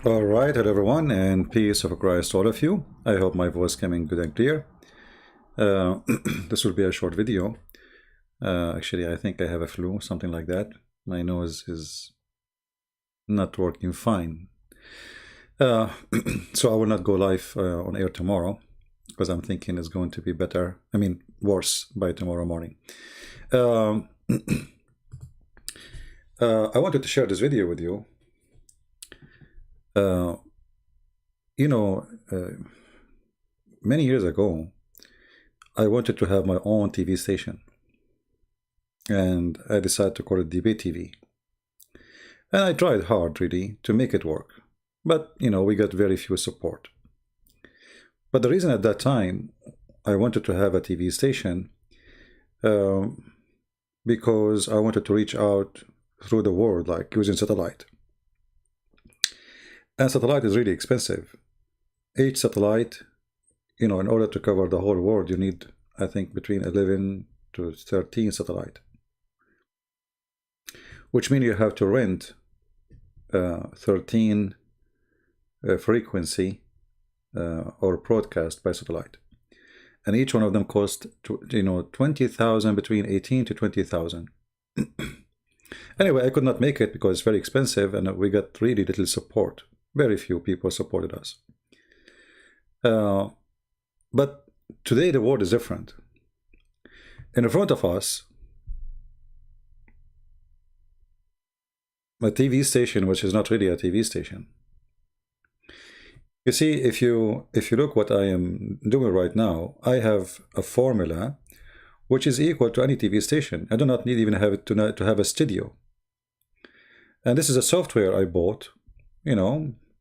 All right, hello everyone, and peace of Christ to all of you. I hope my voice coming good and clear. This will be a short video. Actually, I think I have a flu, something like that. My nose is not working fine. So I will not go live on air tomorrow because I'm thinking it's going to be better. I mean, worse by tomorrow morning. I wanted to share this video with you. Many years ago, I wanted to have my own TV station, and I decided to call it Debate TV. And I tried hard, really, to make it work, but we got very few support. But the reason at that time I wanted to have a TV station, because I wanted to reach out through the world, like using satellite. And satellite is really expensive. Each satellite, in order to cover the whole world, you need, I think, between 11 to 13 satellite. Which means you have to rent 13 frequency or broadcast by satellite. And each one of them cost, 20,000, between 18 to 20,000. Anyway, I could not make it because it's very expensive, and we got really little support. Very few people supported us. But today the world is different. In front of us, a TV station, which is not really a TV station. You see, if you look what I am doing right now, I have a formula which is equal to any TV station. I do not need even have it to have a studio. And this is a software I bought,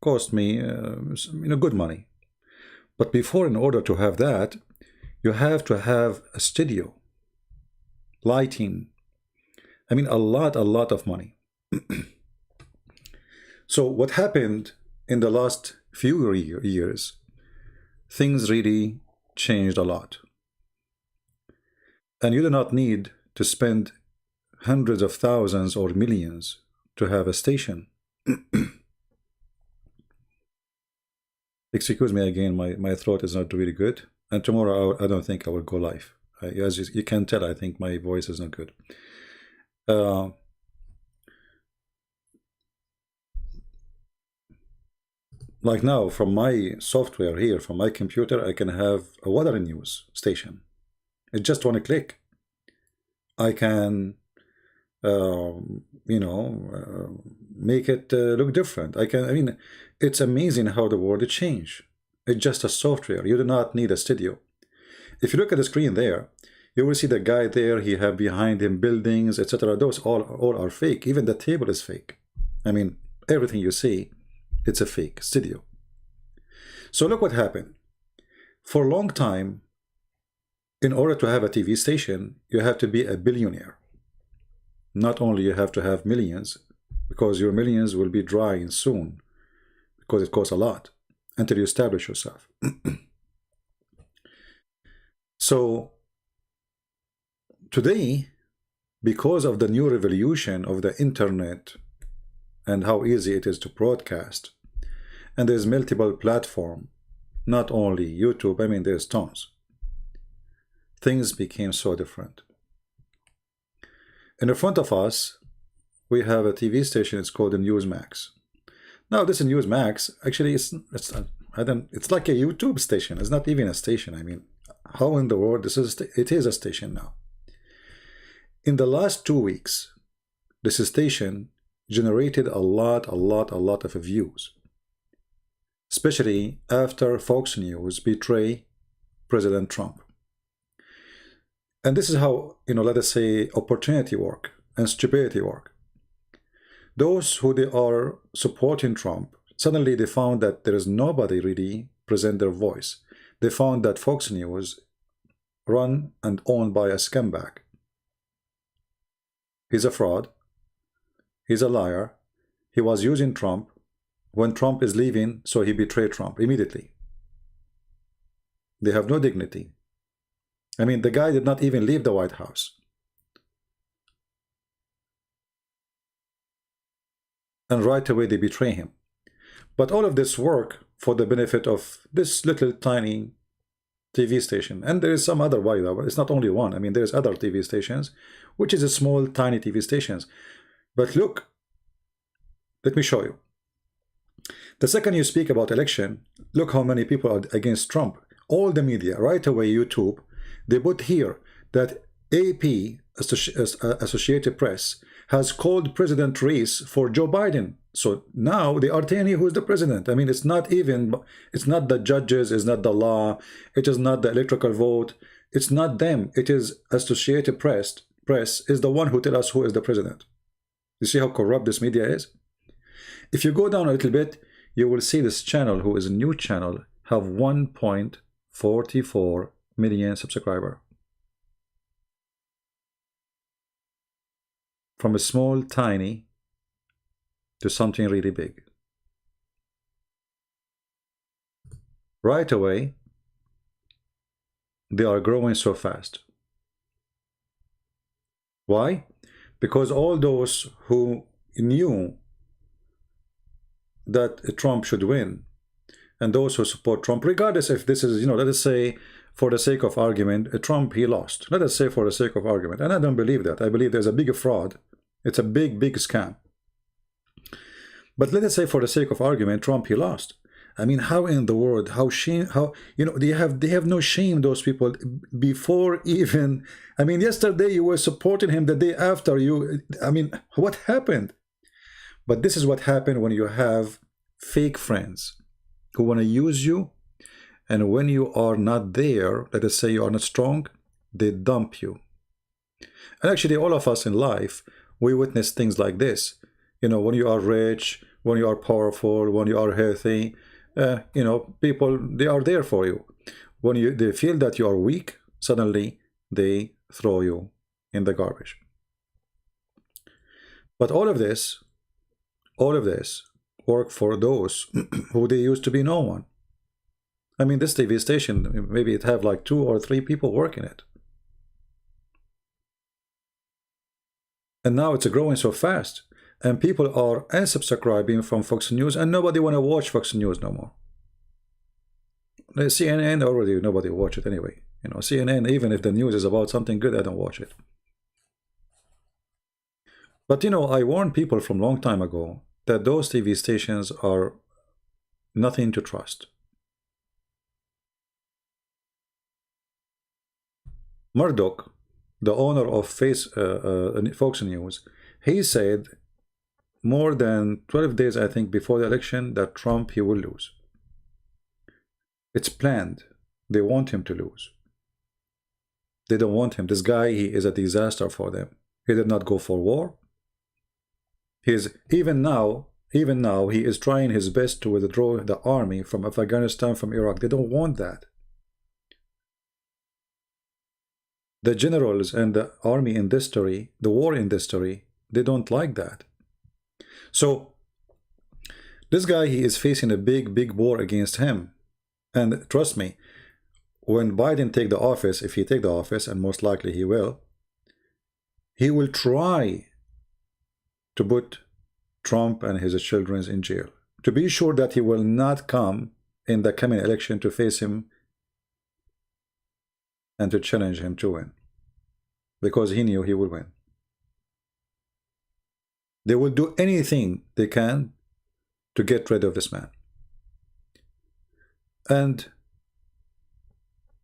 cost me good money. But before, in order to have that, you have to have a studio, lighting, a lot of money. So what happened in the last few years, things really changed a lot. And you do not need to spend hundreds of thousands or millions to have a station. Excuse me again, my throat is not really good. And tomorrow I don't think I will go live. As you can tell, I think my voice is not good. Like now, from my software here, from my computer, I can have a weather news station. It's just one click. I can, make it look different. It's amazing how the world changed. It's just a software. You do not need a studio. If you look at the screen there, you will see the guy there. He have behind him buildings, etc. Those all are fake. Even the table is fake. Everything you see, it's a fake studio. So look what happened. For a long time, in order to have a TV station, you have to be a billionaire. Not only you have to have millions, because your millions will be drying soon, because it costs a lot until you establish yourself. So today, because of the new revolution of the internet and how easy it is to broadcast, and there's multiple platforms, not only YouTube, there's tons. Things became so different. In the front of us, we have a TV station. It's called the Newsmax. Now, this Newsmax, actually, it's like a YouTube station. It's not even a station. How in the world it is a station now? In the last 2 weeks, this station generated a lot of views, especially after Fox News betray President Trump. And this is how, let us say, opportunity work and stupidity work. Those who they are supporting Trump, suddenly they found that there is nobody really present their voice. They found that Fox News run and owned by a scumbag. He's a fraud. He's a liar. He was using Trump. When Trump is leaving, so he betrayed Trump immediately. They have no dignity. The guy did not even leave the White House. And right away they betray him. But all of this work for the benefit of this little tiny TV station. And there is some other, by the way, it's not only one. I mean, there's other TV stations, which is a small, tiny TV stations. But look, let me show you. The second you speak about election, look how many people are against Trump. All the media, right away, YouTube, they put here that AP, Associated Press, has called President Reese for Joe Biden. So now they are telling you who's the president. I mean, it's not the judges, it's not the law, it is not the electoral vote, it's not them. It is Associated Press is the one who tell us who is the president. You see how corrupt this media is? If you go down a little bit, you will see this channel, who is a new channel, have 1.44 million subscribers. From a small, tiny, to something really big. Right away, they are growing so fast. Why? Because all those who knew that Trump should win, and those who support Trump, regardless if this is, let us say, for the sake of argument, Trump, he lost. Let us say for the sake of argument. And I don't believe that. I believe there's a big fraud. It's a big, big scam. But let us say for the sake of argument, Trump, he lost. I mean, how in the world, they have no shame, those people, before even, I mean, yesterday you were supporting him, the day after I mean, what happened? But this is what happened when you have fake friends who want to use you, and when you are not there, let us say you are not strong, they dump you. And actually, all of us in life, we witness things like this. When you are rich, when you are powerful, when you are healthy, people, they are there for you. When they feel that you are weak, suddenly they throw you in the garbage. But all of this work for those who they used to be no one. I mean, this TV station, maybe it have like 2 or 3 people working it. And now it's growing so fast. And people are unsubscribing from Fox News, and nobody want to watch Fox News no more. The CNN already, nobody watch it anyway. CNN, even if the news is about something good, I don't watch it. But I warned people from a long time ago that those TV stations are nothing to trust. Murdoch, the owner of Fox News, he said more than 12 days, I think, before the election, that Trump, he will lose. It's planned. They want him to lose. They don't want him. This guy, he is a disaster for them. He did not go for war. Even now, he is trying his best to withdraw the army from Afghanistan, from Iraq. They don't want that. The generals and the army industry, the war industry, they don't like that. So this guy, he is facing a big, big war against him. And trust me, when Biden take the office, if he take the office, and most likely he will try to put Trump and his children in jail, to be sure that he will not come in the coming election to face him and to challenge him to win, because he knew he would win. They will do anything they can to get rid of this man. And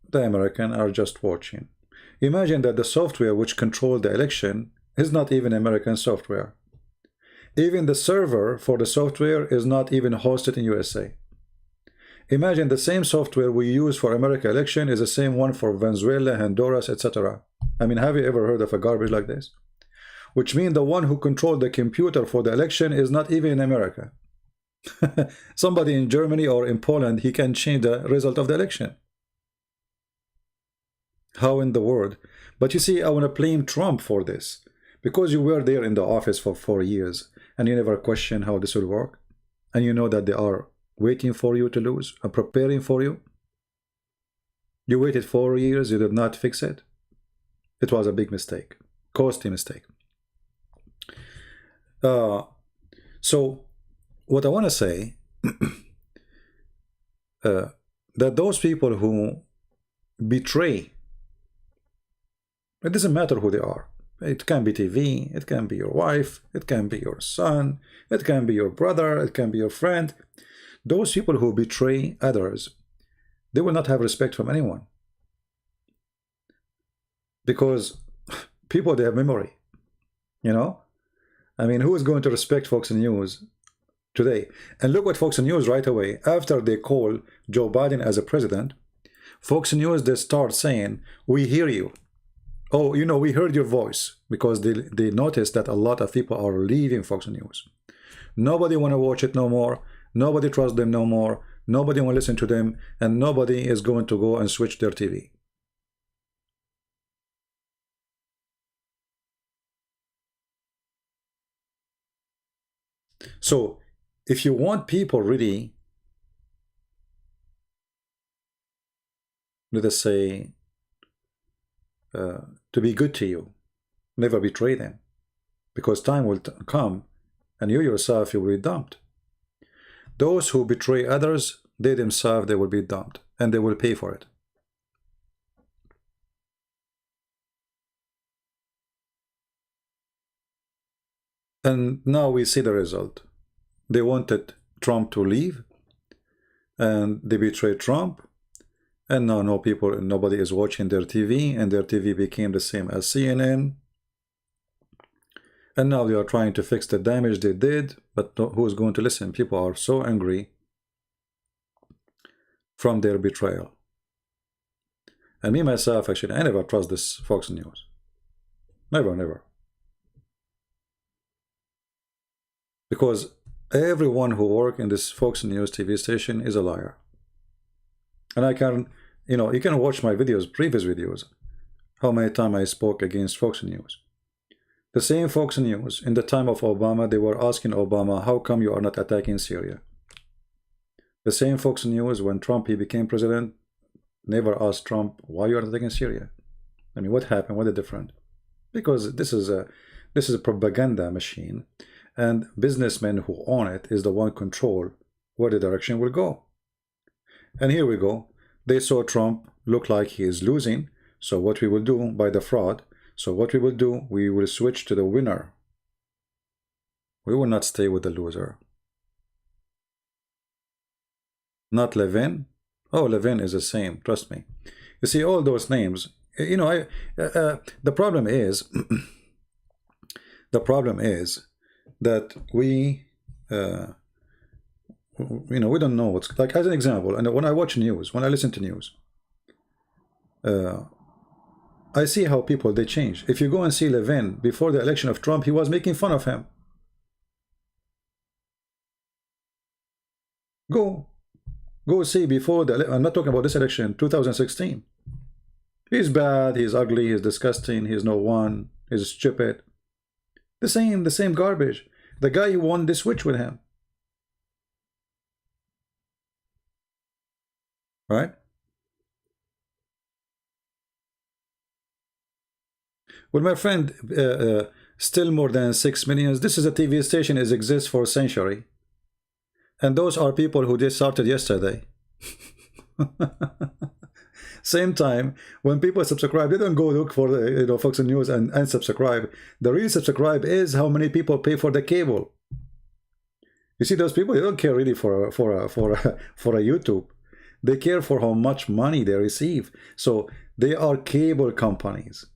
the Americans are just watching. Imagine that the software which controlled the election is not even American software. Even the server for the software is not even hosted in USA. Imagine the same software we use for America election is the same one for Venezuela, Honduras, etc. I mean, have you ever heard of a garbage like this? Which means the one who controlled the computer for the election is not even in America. Somebody in Germany or in Poland, he can change the result of the election. How in the world? But you see, I want to blame Trump for this, because you were there in the office for 4 years and you never question how this will work, and you know that they are waiting for you to lose and preparing for you. You waited 4 years, you did not fix it. It was a big mistake, costly mistake. So what I want to say that those people who betray, it doesn't matter who they are. It can be TV, it can be your wife, it can be your son, it can be your brother, it can be your friend. Those people who betray others, they will not have respect from anyone. Because people, they have memory. You know? I mean, who is going to respect Fox News today? And look what Fox News right away, after they call Joe Biden as a president, Fox News, they start saying, we hear you. Oh, you know, we heard your voice, because they noticed that a lot of people are leaving Fox News. Nobody want to watch it no more. Nobody trusts them no more. Nobody want to listen to them. And nobody is going to go and switch their TV. So, if you want people really, let us say, to be good to you, never betray them, because time will come and you yourself, you will be dumped. Those who betray others, they themselves, they will be dumped, and they will pay for it. And now we see the result. They wanted Trump to leave, and they betrayed Trump, and now nobody is watching their TV, and their TV became the same as CNN. And now they are trying to fix the damage they did, but who is going to listen? People are so angry from their betrayal. And me, myself, actually, I never trust this Fox News. Never, never. Because everyone who works in this Fox News TV station is a liar. And I can, you know, you can watch my videos, previous videos, how many times I spoke against Fox News. The same Fox News, in the time of Obama, they were asking Obama, how come you are not attacking Syria? The same Fox News, when Trump, he became president, never asked Trump, why you are attacking Syria? I mean, what happened? What is different? Because this is a propaganda machine, and businessmen who own it is the one control where the direction will go. And here we go. They saw Trump look like he is losing, so what we will do by the fraud, so what we will do, we will switch to the winner. We will not stay with the loser. Not Levin. Oh, Levin is the same, trust me. You see, all those names, you know, the problem is, the problem is that we, you know, we don't know what's, like, as an example, and when I watch news, when I listen to news, I see how people, they change. If you go and see Levin before the election of Trump, he was making fun of him. Go see before the, I'm not talking about this election, 2016. He's bad, he's ugly, he's disgusting, he's no one, he's stupid. The same garbage. The guy who won, they switch with him. Right? Well, my friend, still more than 6 million. This is a TV station, it exists for a century. And those are people who just started yesterday. Same time, when people subscribe, they don't go look for the, you know, Fox News and subscribe. The real subscribe is how many people pay for the cable. You see, those people, they don't care really for a YouTube. They care for how much money they receive. So they are cable companies.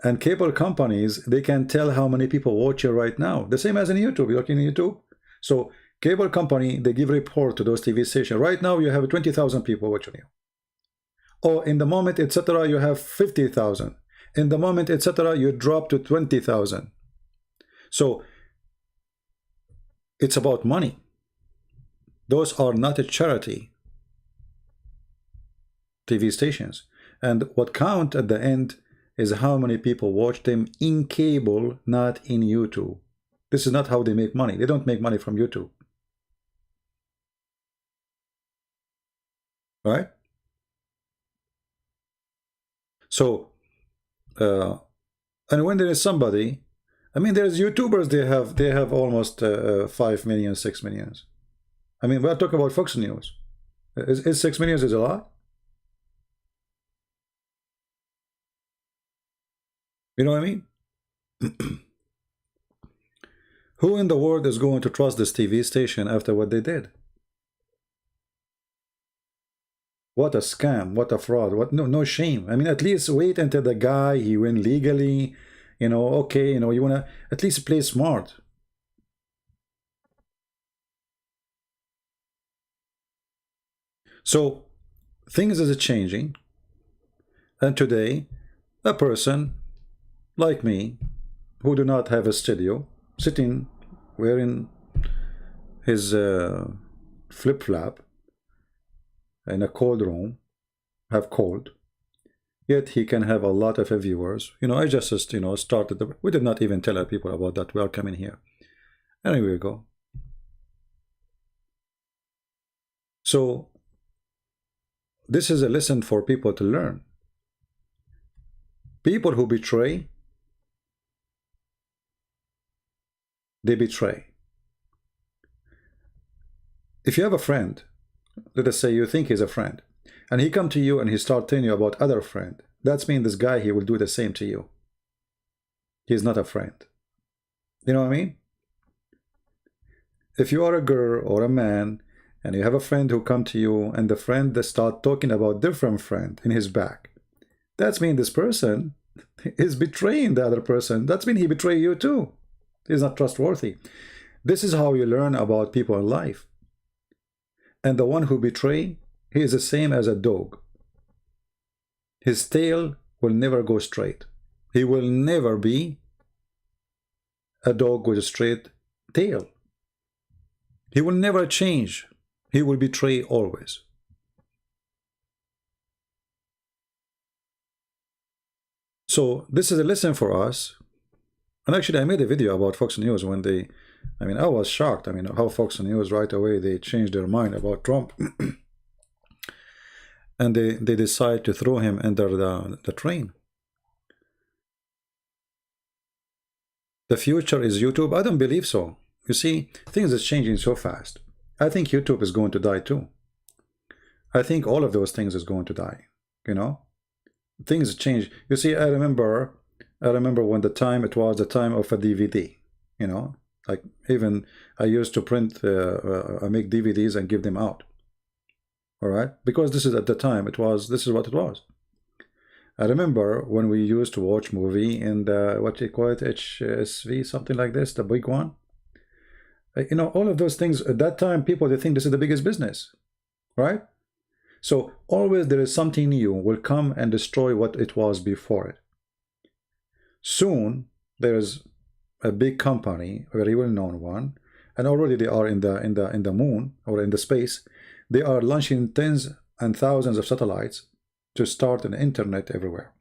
And cable companies, they can tell how many people watch you right now. The same as in YouTube. You're looking at YouTube. So cable company, they give report to those TV stations. Right now, you have 20,000 people watching you. Or in the moment, etc., you have 50,000. In the moment, etc., you drop to 20,000. So it's about money. Those are not a charity TV stations. And what count at the end is how many people watch them in cable, not in YouTube. This is not how they make money. They don't make money from YouTube. Right? So, and when there is somebody, I mean, there's YouTubers, they have almost 5 million, 6 million. I mean, we're talking about Fox News. Is 6 million is a lot? You know what I mean? Who in the world is going to trust this TV station after what they did? What a scam, what a fraud, what no shame. I mean, at least wait until the guy he win legally, you know, okay, you know, you wanna at least play smart. So things is changing, and today a person like me who do not have a studio, sitting wearing his flip-flop in a cold room, have cold, yet he can have a lot of viewers. You know, I just you know, started we did not even tell our people about that we are coming here, and here we go. So this is a lesson for people to learn. People who betray, they betray. If you have a friend, let us say you think he's a friend, and he come to you and he start telling you about other friend, that's mean this guy, he will do the same to you. He's not a friend. You know what I mean? If you are a girl or a man and you have a friend who come to you and the friend that start talking about different friend in his back, that's mean this person is betraying the other person. That's mean he betray you too. He's not trustworthy. This is how you learn about people in life. And the one who betray, he is the same as a dog. His tail will never go straight. He will never be a dog with a straight tail. He will never change. He will betray always. So this is a lesson for us. And actually, I made a video about Fox News when they, I mean, I was shocked. I mean, how Fox News right away, they changed their mind about Trump. And they decide to throw him under the train. The future is YouTube? I don't believe so. You see, things are changing so fast. I think YouTube is going to die too. I think all of those things is going to die. You know, things change. You see, I remember when the time, it was the time of a DVD. You know, like even I used to print, I make DVDs and give them out. All right, because this is at the time, this is what it was. I remember when we used to watch movie in the, what you call it, HSV, something like this, the big one. You know, all of those things at that time, people, they think this is the biggest business, right? So always there is something new will come and destroy what it was before it. Soon there's a big company, a very well-known one, and already they are in the moon or in the space. They are launching tens and thousands of satellites to start an internet everywhere.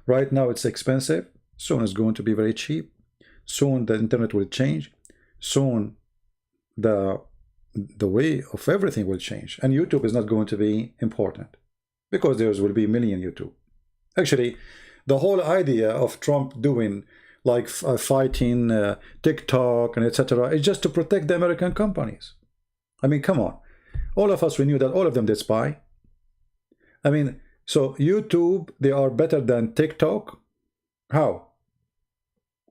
Right now it's expensive. Soon it's going to be very cheap. Soon the internet will change. Soon the way of everything will change, and YouTube is not going to be important because there will be a million YouTube. Actually, the whole idea of Trump doing like fighting TikTok and etc. is just to protect the American companies. I mean, come on. All of us, we knew that all of them did spy. I mean, so YouTube, they are better than TikTok? How?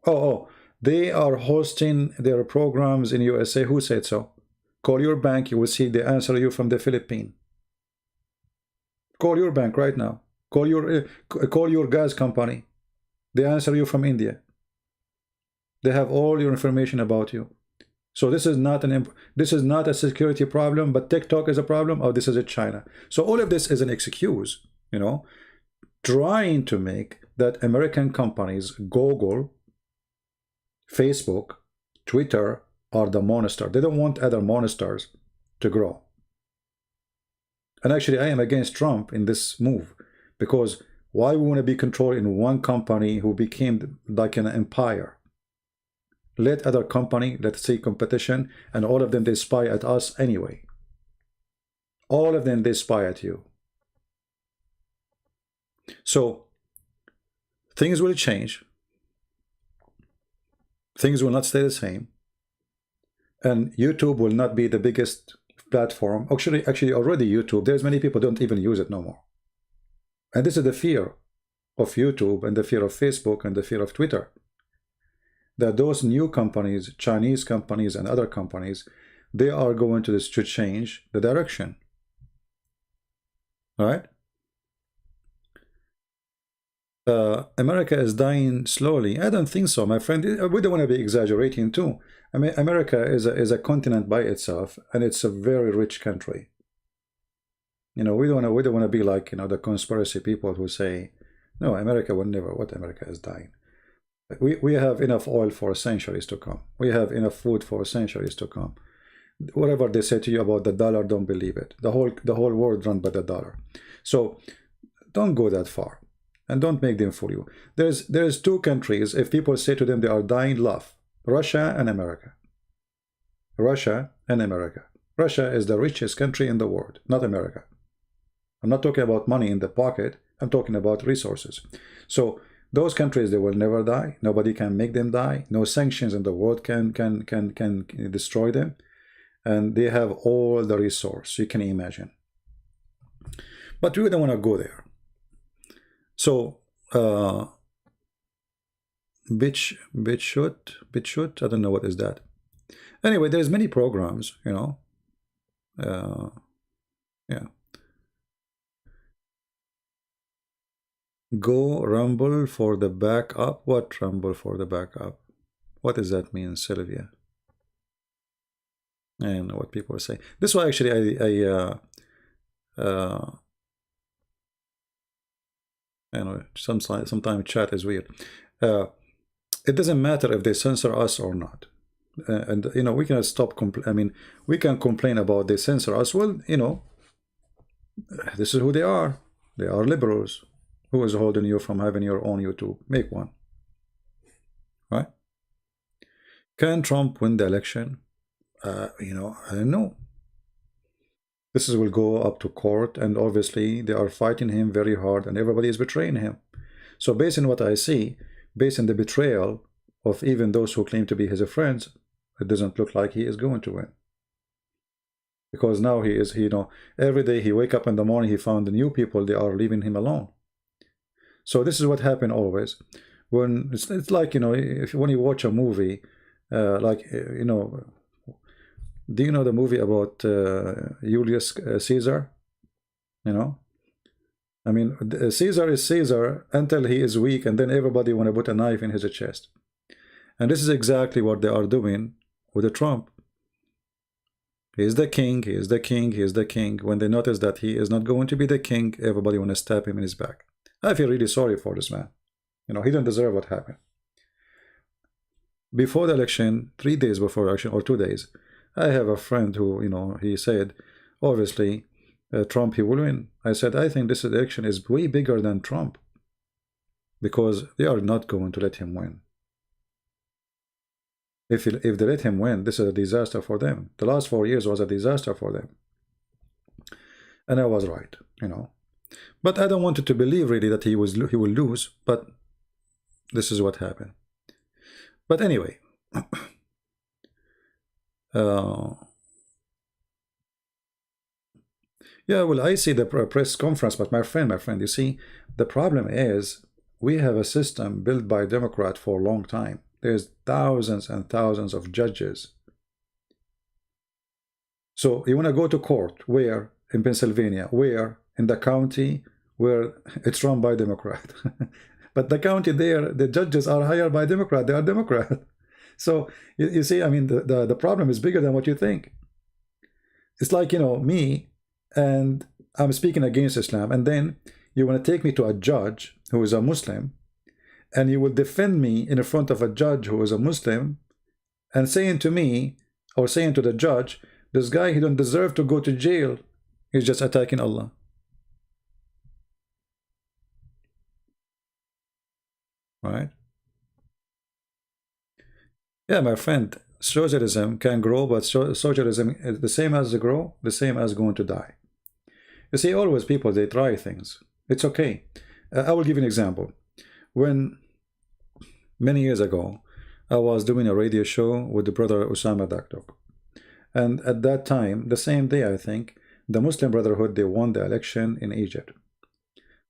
Oh, they are hosting their programs in USA. Who said so? Call your bank, you will see they answer you from the Philippines. Call your bank right now. Call your gas company. They answer you from India. They have all your information about you. So this is not a security problem, but TikTok is a problem. Oh, this is a China. So all of this is an excuse, you know, trying to make that American companies, Google, Facebook, Twitter, are the monster. They don't want other monsters to grow. And actually, I am against Trump in this move, because why we want to be controlled in one company who became like an empire? Let other company, let's say competition, and all of them, they spy at us anyway. All of them, they spy at you. So things will change. Things will not stay the same. and YouTube will not be the biggest platform. Actually, already YouTube, there's many people don't even use it no more. And this is the fear of YouTube and the fear of Facebook and the fear of Twitter, that those new companies, Chinese companies and other companies, they are going to change the direction. All right? America is dying slowly. I don't think so, my friend. We don't want to be exaggerating too. I mean, America is a continent by itself, and it's a very rich country. You know, we don't want to be like, you know, the conspiracy people who say, no, America will never. What America is dying? We have enough oil for centuries to come. We have enough food for centuries to come. Whatever they say to you about the dollar, don't believe it. The whole world run by the dollar. So don't go that far, and don't make them fool you. There's two countries. If people say to them they are dying, laugh. Russia and America. Russia and America. Russia is the richest country in the world, not America. I'm not talking about money in the pocket. I'm talking about resources. So those countries, they will never die. Nobody can make them die. No sanctions in the world can destroy them. And they have all the resource you can imagine. But we don't want to go there. So BitChute, I don't know what is that. Anyway, there's many programs, you know. Yeah. Go Rumble for the backup. What Rumble for the backup? What does that mean, Sylvia? I don't know what people are saying. This one actually I know sometimes chat is weird. It doesn't matter if they censor us or not. And you know, we can stop I mean, we can complain about they censor us. Well, you know, this is who they are. They are liberals. Who is holding you from having your own YouTube? Make one. Right? Can Trump win the election? You know, I don't know. This will go up to court, and obviously they are fighting him very hard, and everybody is betraying him. So based on what I see, based on the betrayal of even those who claim to be his friends, it doesn't look like he is going to win. Because now he is, you know, every day he wake up in the morning, he found the new people, they are leaving him alone. So this is what happened always. When it's like, you know, when you watch a movie, like, you know, do you know the movie about Julius Caesar? You know, I mean, Caesar is Caesar until he is weak, and then everybody want to put a knife in his chest. And this is exactly what they are doing with the Trump. He is the king, he is the king, he is the king. When they notice that he is not going to be the king, everybody want to stab him in his back. I feel really sorry for this man. You know, he didn't deserve what happened. Before the election, 3 days before the election, or 2 days, I have a friend who, you know, he said, obviously, Trump, he will win. I said, I think this election is way bigger than Trump, because they are not going to let him win. If they let him win, this is a disaster for them. The last 4 years was a disaster for them. And I was right, you know. But I don't want to believe really that he will lose, but this is what happened. But anyway, yeah, well, I see the press conference, but my friend, you see, the problem is we have a system built by Democrats for a long time. There's thousands and thousands of judges. So you want to go to court, where? In Pennsylvania, where? In the county where it's run by Democrat. But the county there, the judges are hired by Democrat. They are Democrat. So you see, I mean, the problem is bigger than what you think. It's like, you know, me, and I'm speaking against Islam, and then you want to take me to a judge who is a Muslim, and you will defend me in front of a judge who is a Muslim, and saying to me, or saying to the judge, this guy, he don't deserve to go to jail. He's just attacking Allah. Right? Yeah, my friend, socialism can grow, but socialism is the same as grow, the same as going to die. You see, always people, they try things. It's okay. I will give you an example. When many years ago, I was doing a radio show with the brother Osama Dakdok. And at that time, the same day, I think, the Muslim Brotherhood, they won the election in Egypt.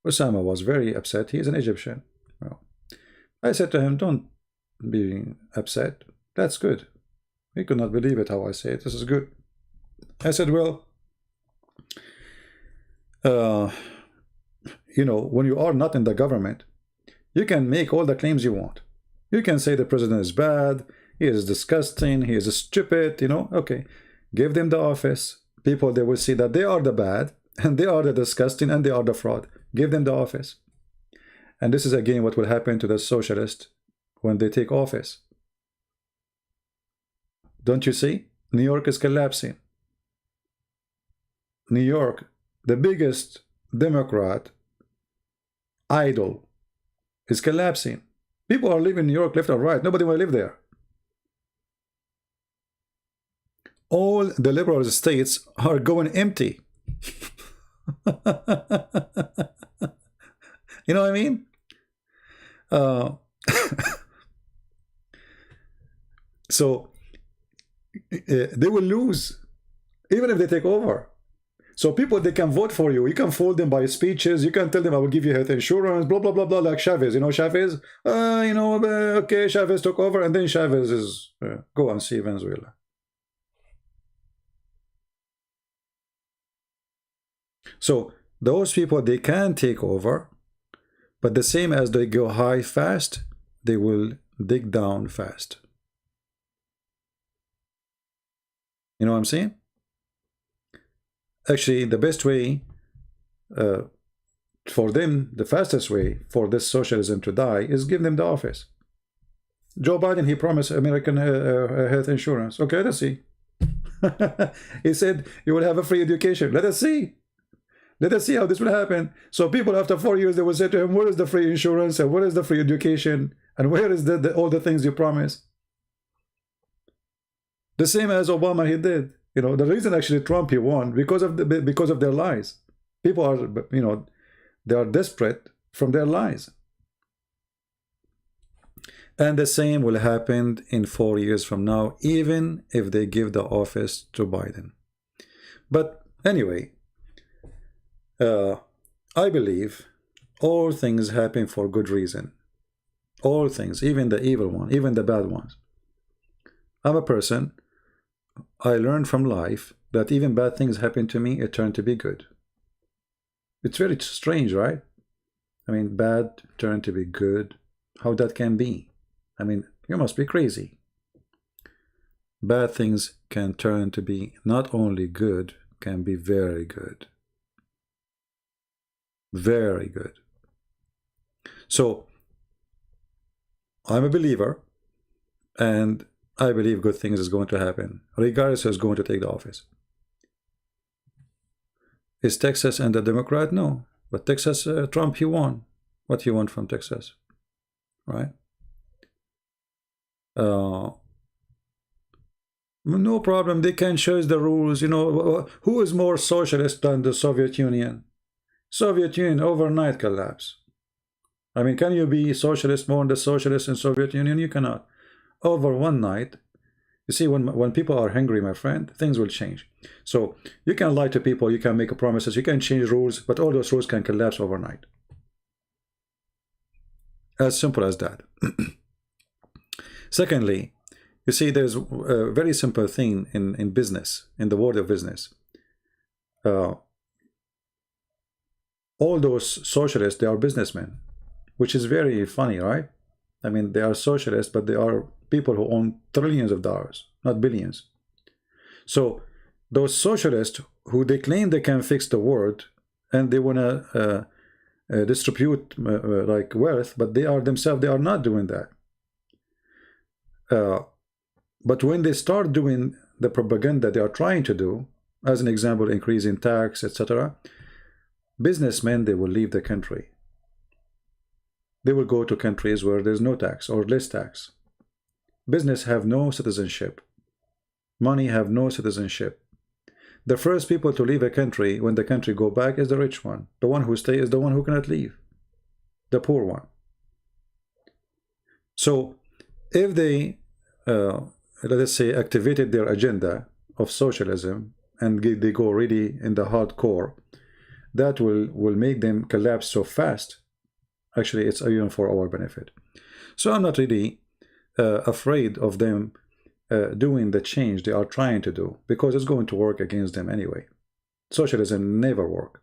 Osama was very upset. He is an Egyptian. Well, I said to him, don't be upset. That's good. He could not believe it how I say it. This is good. I said, well, you know, when you are not in the government, you can make all the claims you want. You can say the president is bad, he is disgusting, he is stupid, you know. Okay, give them the office. People, they will see that they are the bad, and they are the disgusting, and they are the fraud. Give them the office. And this is again what will happen to the socialists when they take office. Don't you see? New York is collapsing. New York, the biggest Democrat idol, is collapsing. People are leaving New York left or right. Nobody will live there. All the liberal states are going empty. You know what I mean? So they will lose even if they take over. So people, they can vote for you. You can fool them by speeches. You can tell them, I will give you health insurance, blah, blah, blah, blah, like Chavez. You know Chavez? You know, okay, Chavez took over, and then Chavez is, go and see Venezuela. So those people, they can take over, but the same as they go high fast, they will dig down fast. You know what I'm saying? Actually, the best way for them, the fastest way for this socialism to die is give them the office. Joe Biden, he promised American health insurance. Okay, let's see. He said you will have a free education. Let us see. Let us see how this will happen. So people after 4 years, they will say to him, where is the free insurance, and where is the free education, and where is all the things you promised? The same as Obama, he did. You know, the reason actually Trump, he won because of their lies. People are, you know, they are desperate from their lies. And the same will happen in 4 years from now, even if they give the office to Biden. But anyway, I believe all things happen for good reason. All things, even the evil one, even the bad ones. I'm a person, I learned from life that even bad things happen to me, it turned to be good. It's very strange, right? I mean, bad turned to be good. How that can be? I mean, you must be crazy. Bad things can turn to be not only good, can be very good. Very good. So, I'm a believer, and I believe good things is going to happen, regardless who's going to take the office. Is Texas and the Democrat? No. But Texas, Trump, he won. What he won from Texas, right? No problem. They can change the rules. You know, who is more socialist than the Soviet Union? Soviet Union overnight collapse. I mean, can you be socialist more than the socialists in Soviet Union? You cannot. Over one night, you see, when people are hungry, my friend, things will change. So you can lie to people, you can make promises, you can change rules, but all those rules can collapse overnight. As simple as that. Secondly, you see, there's a very simple thing in business, in the world of business. All those socialists, they are businessmen, which is very funny, right? I mean, they are socialists, but they are people who own trillions of dollars, not billions. So those socialists who they claim they can fix the world and they want to distribute like wealth, but they are themselves, they are not doing that. But when they start doing the propaganda they are trying to do, as an example, increasing tax, etc., businessmen, they will leave the country. They will go to countries where there's no tax or less tax. Business have no citizenship. Money have no citizenship. The first people to leave a country when the country go back is the rich one. The one who stays is the one who cannot leave. The poor one. So if they, let us say, activated their agenda of socialism and they go really in the hardcore, that will make them collapse so fast. Actually, it's even for our benefit. So I'm not really afraid of them doing the change they are trying to do, because it's going to work against them anyway. Socialism never work,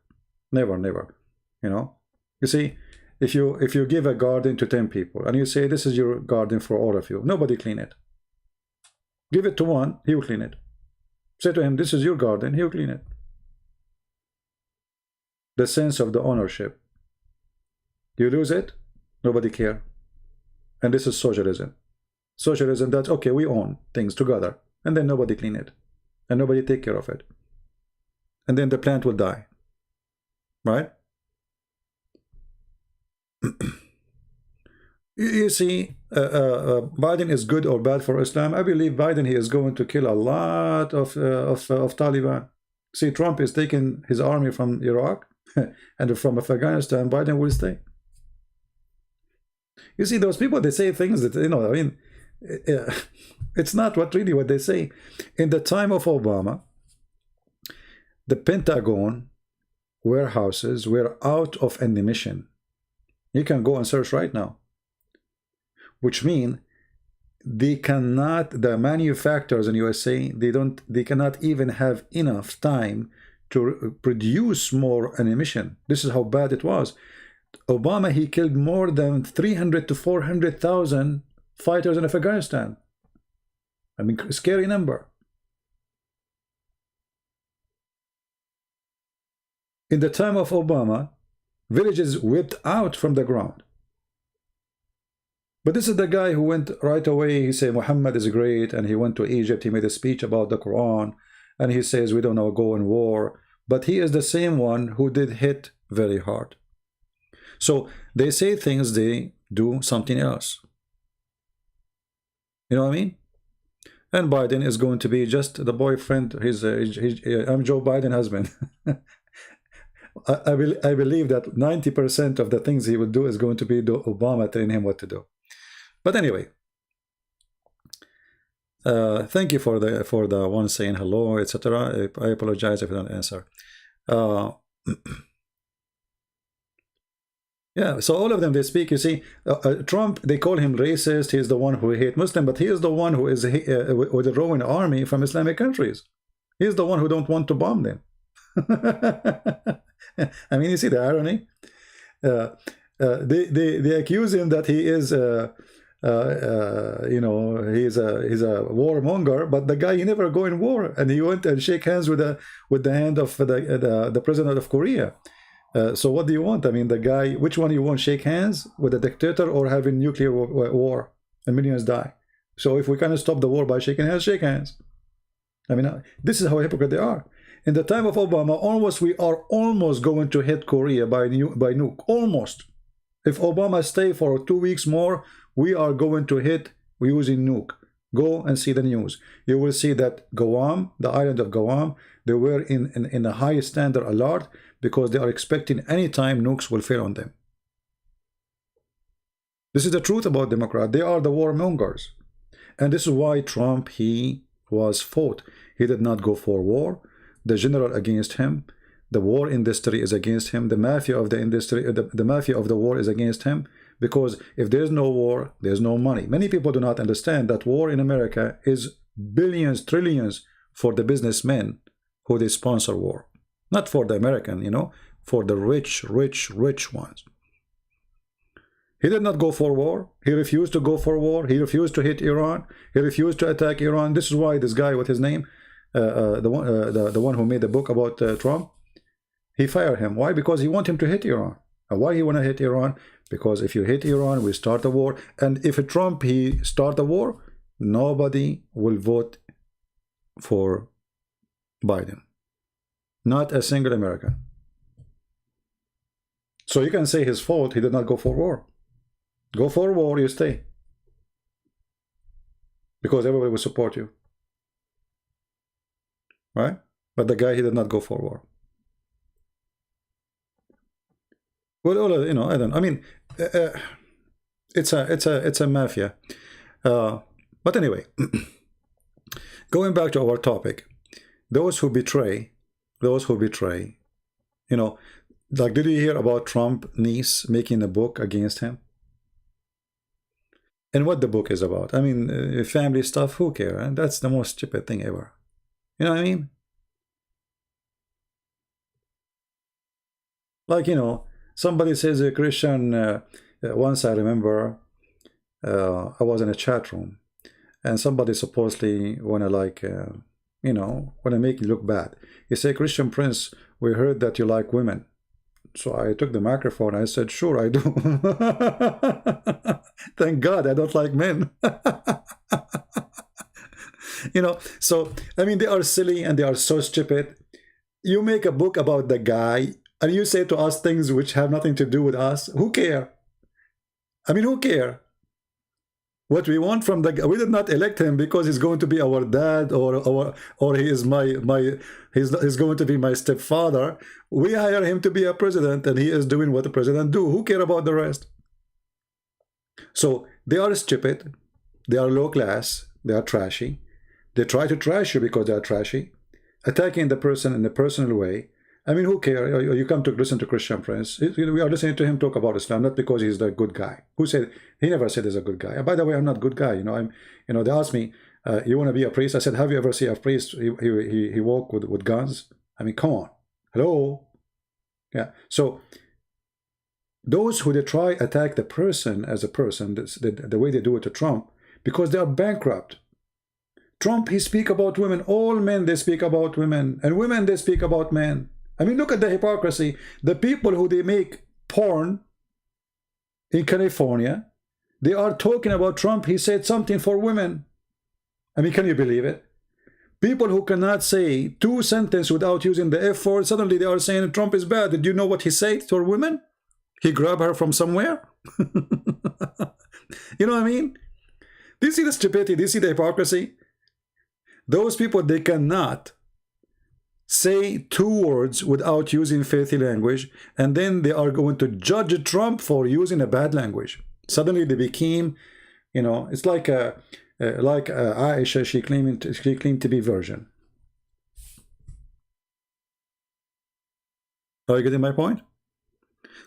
never, never. You know, you see, if you give a garden to 10 people and you say this is your garden for all of you, nobody clean it. Give it to one, he will clean it. Say to him, this is your garden, he will clean it. The sense of the ownership. You lose it, nobody care. And this is socialism. Socialism, that's okay, we own things together, and then nobody clean it, and nobody take care of it, and then the plant will die, right? You see, Biden is good or bad for Islam. I believe Biden, he is going to kill a lot of Taliban. See, Trump is taking his army from Iraq and from Afghanistan. Biden will stay. You see, those people, they say things that, you know, I mean, it's not really what they say. In the time of Obama, the Pentagon warehouses were out of ammunition. You can go and search right now. Which means they cannot, the manufacturers in USA, they cannot even have enough time to produce more ammunition. This is how bad it was. Obama, he killed more than 300 to 400,000 fighters in Afghanistan. I mean, scary number. In the time of Obama, villages whipped out from the ground. But this is the guy who went right away. He said Muhammad is great, and he went to Egypt. He made a speech about the Quran, and he says we don't know go in war. But he is the same one who did hit very hard. So they say things, they do something else. You know what I mean? And Biden is going to be just the boyfriend. I'm Joe Biden's husband. I believe that 90% of the things he would do is going to be Obama telling him what to do. But anyway, thank you for the one saying hello, etc. I apologize if I don't answer. Yeah, so all of them, they speak, you see, Trump, they call him racist, he's the one who hates Muslim, but he is the one who is with a growing army from Islamic countries. He's the one who don't want to bomb them. I mean, you see the irony? They accuse him that he is, you know, he's a warmonger, but the guy, he never go in war, and he went and shake hands with the hand of the president of Korea. So what do you want? I mean, the guy, which one you want, shake hands with a dictator or having nuclear war and millions die? So if we can stop the war by shaking hands, shake hands. I mean, this is how hypocrite they are. In the time of Obama, we are almost going to hit Korea by nuke, almost. If Obama stay for 2 weeks more, we are going to hit using nuke. Go and see the news. You will see that Guam, the island of Guam, they were in a high standard alert, because they are expecting any time nukes will fail on them. This is the truth about Democrats. They are the warmongers. And this is why Trump, he was fought. He did not go for war. The general against him. The war industry is against him. The mafia of the industry, the mafia of the war is against him. Because if there's no war, there's no money. Many people do not understand that war in America is billions, trillions for the businessmen who they sponsor war. Not for the American, you know, for the rich, rich, rich ones. He did not go for war. He refused to go for war. He refused to hit Iran. He refused to attack Iran. This is why this guy, with his name, the one who made the book about Trump, he fired him. Why? Because he want him to hit Iran. And why he want to hit Iran? Because if you hit Iran, we start a war. And if Trump, he start a war, nobody will vote for Biden. Not a single American. So you can say his fault, he did not go for war. Go for war, you stay. Because everybody will support you. Right? But the guy, he did not go for war. Well, you know, I mean, it's a mafia. But anyway, going back to our topic. those who betray, you know, like, did you hear about Trump niece making a book against him? And what the book is about? I mean, family stuff, who cares? And that's the most stupid thing ever. You know what I mean? Like, somebody says a Christian, once I remember, I was in a chat room, and somebody supposedly wanna like, wanna make you look bad. He said, Christian Prince, we heard that you like women. So I took the microphone. I said, sure, I do. Thank God I don't like men. So, I mean, they are silly and they are so stupid. You make a book about the guy and you say to us things which have nothing to do with us. Who care? I mean, who care? What we want from the guy, we did not elect him because he's going to be our dad or he is he's going to be my stepfather. We hire him to be a president, and he is doing what the president do. Who care about the rest? So they are stupid, they are low class, they are trashy. They try to trash you because they are trashy, attacking the person in a personal way. I mean, who cares? You come to listen to Christian Prince. We are listening to him talk about Islam, not because he's the good guy. Who said? He never said he's a good guy. And by the way, I'm not a good guy. They asked me, you want to be a priest? I said, have you ever seen a priest? He walk with guns? I mean, come on. Hello? Yeah. So those who they try attack the person as a person, the way they do it to Trump, because they are bankrupt. Trump, he speak about women. All men, they speak about women. And women, they speak about men. I mean, look at the hypocrisy. The people who they make porn in California, they are talking about Trump. He said something for women. I mean, can you believe it? People who cannot say 2 sentences without using the F word, suddenly they are saying Trump is bad. Did you know what he said to women? He grabbed her from somewhere. You know what I mean? Do you see the stupidity? Do you see the hypocrisy? Those people, they cannot say 2 words without using filthy language, and then they are going to judge Trump for using a bad language. Suddenly they became, it's like Aisha, she claimed to be virgin. Are you getting my point?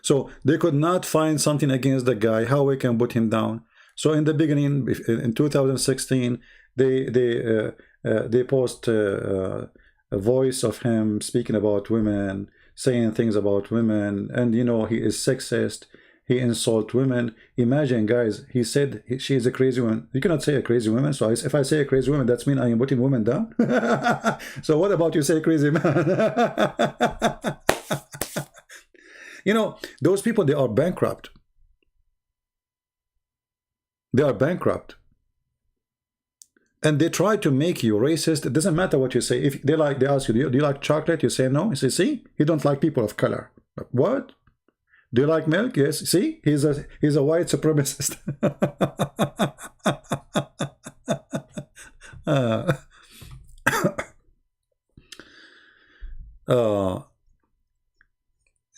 So they could not find something against the guy, how we can put him down. So in the beginning, in 2016, they post a voice of him speaking about women, saying things about women, and he is sexist, he insults women. Imagine, guys, he said she is a crazy woman. You cannot say a crazy woman. So if I say a crazy woman, that's mean I am putting women down. So what about you say crazy man? Those people, they are bankrupt. They are bankrupt. And they try to make you racist. It doesn't matter what you say. If they ask you, do you like chocolate? You say no. You say, see, he don't like people of color. What? Do you like milk? Yes. See, he's a white supremacist.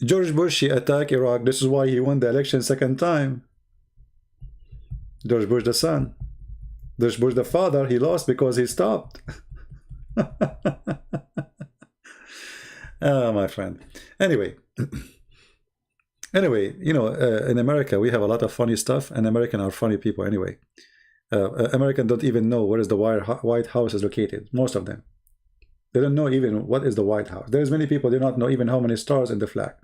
George Bush, he attacked Iraq. This is why he won the election 2nd time. George Bush the son. George Bush the father, he lost because he stopped. Oh, my friend. Anyway, in America, we have a lot of funny stuff, and Americans are funny people anyway. Americans don't even know where is the White House is located, most of them. They don't know even what is the White House. There's many people do not know even how many stars in the flag.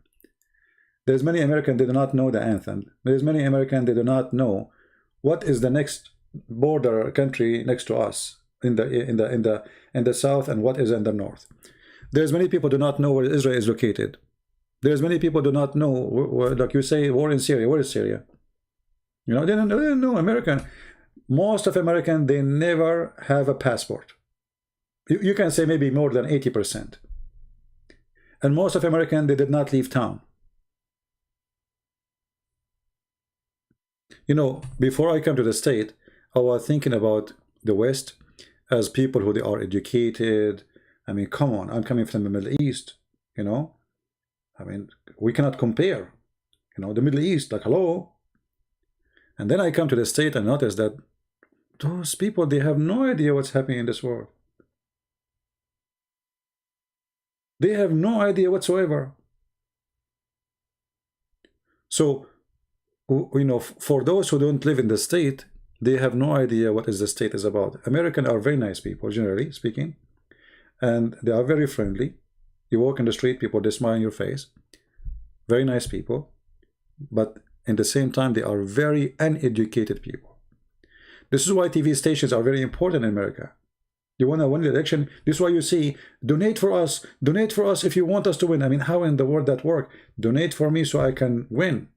There's many Americans that do not know the anthem. There's many Americans that do not know what is the next border country next to us in the south and what is in the north. There's many people do not know where Israel is located. There's many people do not know, like you say, war in Syria. Where is Syria? They don't know. American. Most of Americans, they never have a passport. You can say maybe more than 80%. And most of Americans, they did not leave town. Before I come to the state, I was thinking about the West as people who they are educated. I mean, come on, I'm coming from the Middle East, I mean, we cannot compare, the Middle East, like, hello. And then I come to the state and notice that those people, they have no idea what's happening in this world. They have no idea whatsoever. So, you know, for those who don't live in the state, they have no idea what is the state is about. Americans are very nice people, generally speaking, and they are very friendly. You walk in the street, people, they smile in your face. Very nice people, but in the same time, they are very uneducated people. This is why TV stations are very important in America. You want to win the election, this is why you see, donate for us if you want us to win. I mean, how in the world that work? Donate for me so I can win.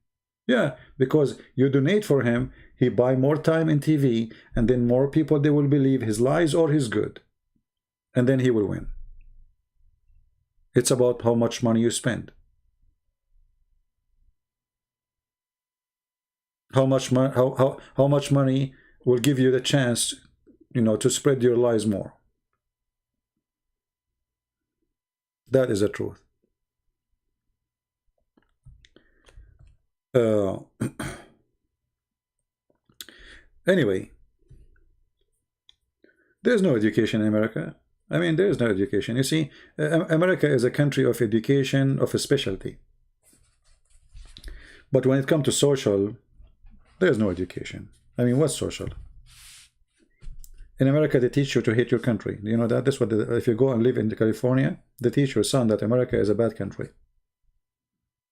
Yeah, because you donate for him, he buy more time in TV, and then more people, they will believe his lies or his good, and then he will win. It's about how much money you spend. How much money will give you the chance, you know, to spread your lies more. That is the truth. Anyway, there's no education in America. I mean, there is no education. You see, America is a country of education, of a specialty. But when it comes to social, there's no education. I mean, what's social? In America, they teach you to hate your country. You know that? That's what if you go and live in California, they teach your son that America is a bad country.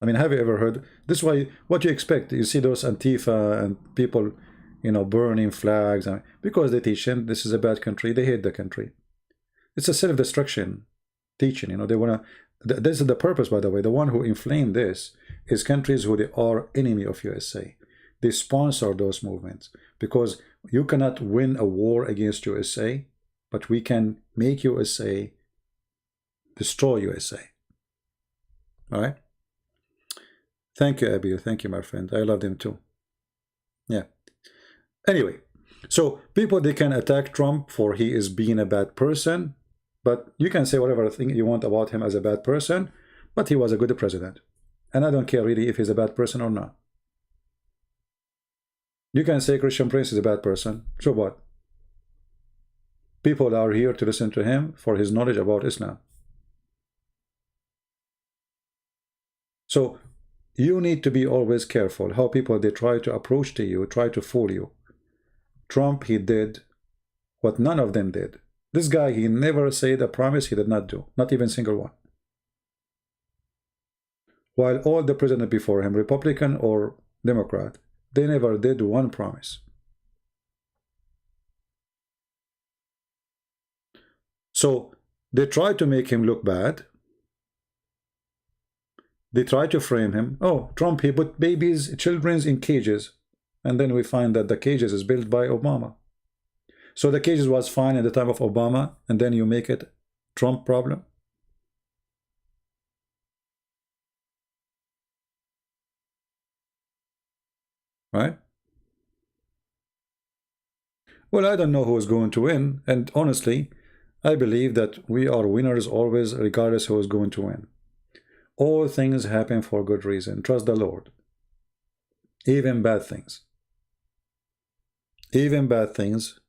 I mean, have you ever heard? This is why, what you expect. You see those Antifa and people, you know, burning flags, because they teach them this is a bad country. They hate the country. It's a self-destruction teaching. You know, they want to. This is the purpose, by the way. The one who inflamed this is countries who they are enemy of USA. They sponsor those movements because you cannot win a war against USA, but we can make USA destroy USA. All right. Thank you, Abil. Thank you, my friend. I love him too. Yeah. Anyway, so people, they can attack Trump for he is being a bad person, but you can say whatever thing you want about him as a bad person, but he was a good president. And I don't care really if he's a bad person or not. You can say Christian Prince is a bad person. So what? People are here to listen to him for his knowledge about Islam. So you need to be always careful how people, they try to approach to you, try to fool you. Trump, he did what none of them did. This guy, he never said a promise he did not do, not even single one. While all the presidents before him, Republican or Democrat, they never did one promise. So they try to make him look bad. They try to frame him. Oh, Trump, he put babies, children in cages. And then we find that the cages is built by Obama. So the cages was fine at the time of Obama, and then you make it Trump problem. Right? Well, I don't know who is going to win, and honestly, I believe that we are winners always, regardless who is going to win. All things happen for good reason. Trust the Lord. Even bad things. Even bad things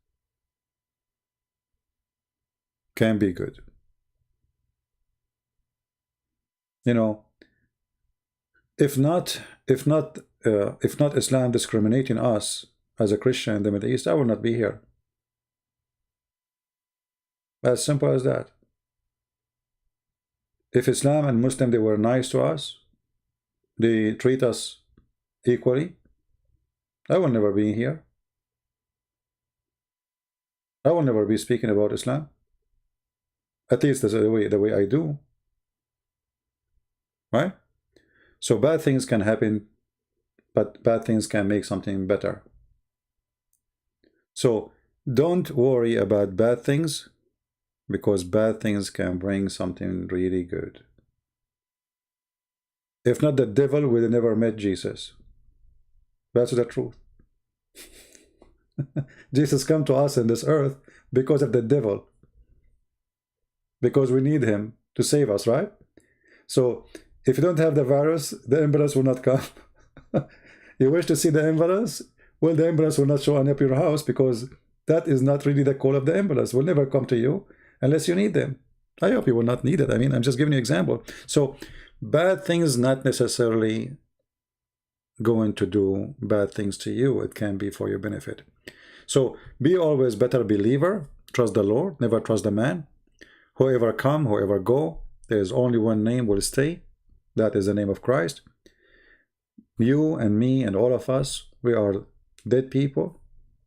can be good. You know, if not Islam discriminating us as a Christian in the Middle East, I will not be here. As simple as that. If Islam and Muslim, they were nice to us, they treat us equally, I will never be here. I will never be speaking about Islam. At least that's the way I do. Right? So bad things can happen, but bad things can make something better. So don't worry about bad things, because bad things can bring something really good. If not, the devil would have never met Jesus. That's the truth. Jesus come to us in this earth because of the devil. Because we need him to save us, right? So if you don't have the virus, the emperors will not come. You wish to see the emperors? Well, the emperors will not show up your house, because that is not really the call of the emperors. Will never come to you unless you need them. I hope you will not need it. I mean, I'm just giving you an example. So bad things not necessarily going to do bad things to you. It can be for your benefit. So be always better believer. Trust the Lord. Never trust the man. Whoever come, whoever go, there is only one name will stay. That is the name of Christ. You and me and all of us, we are dead people.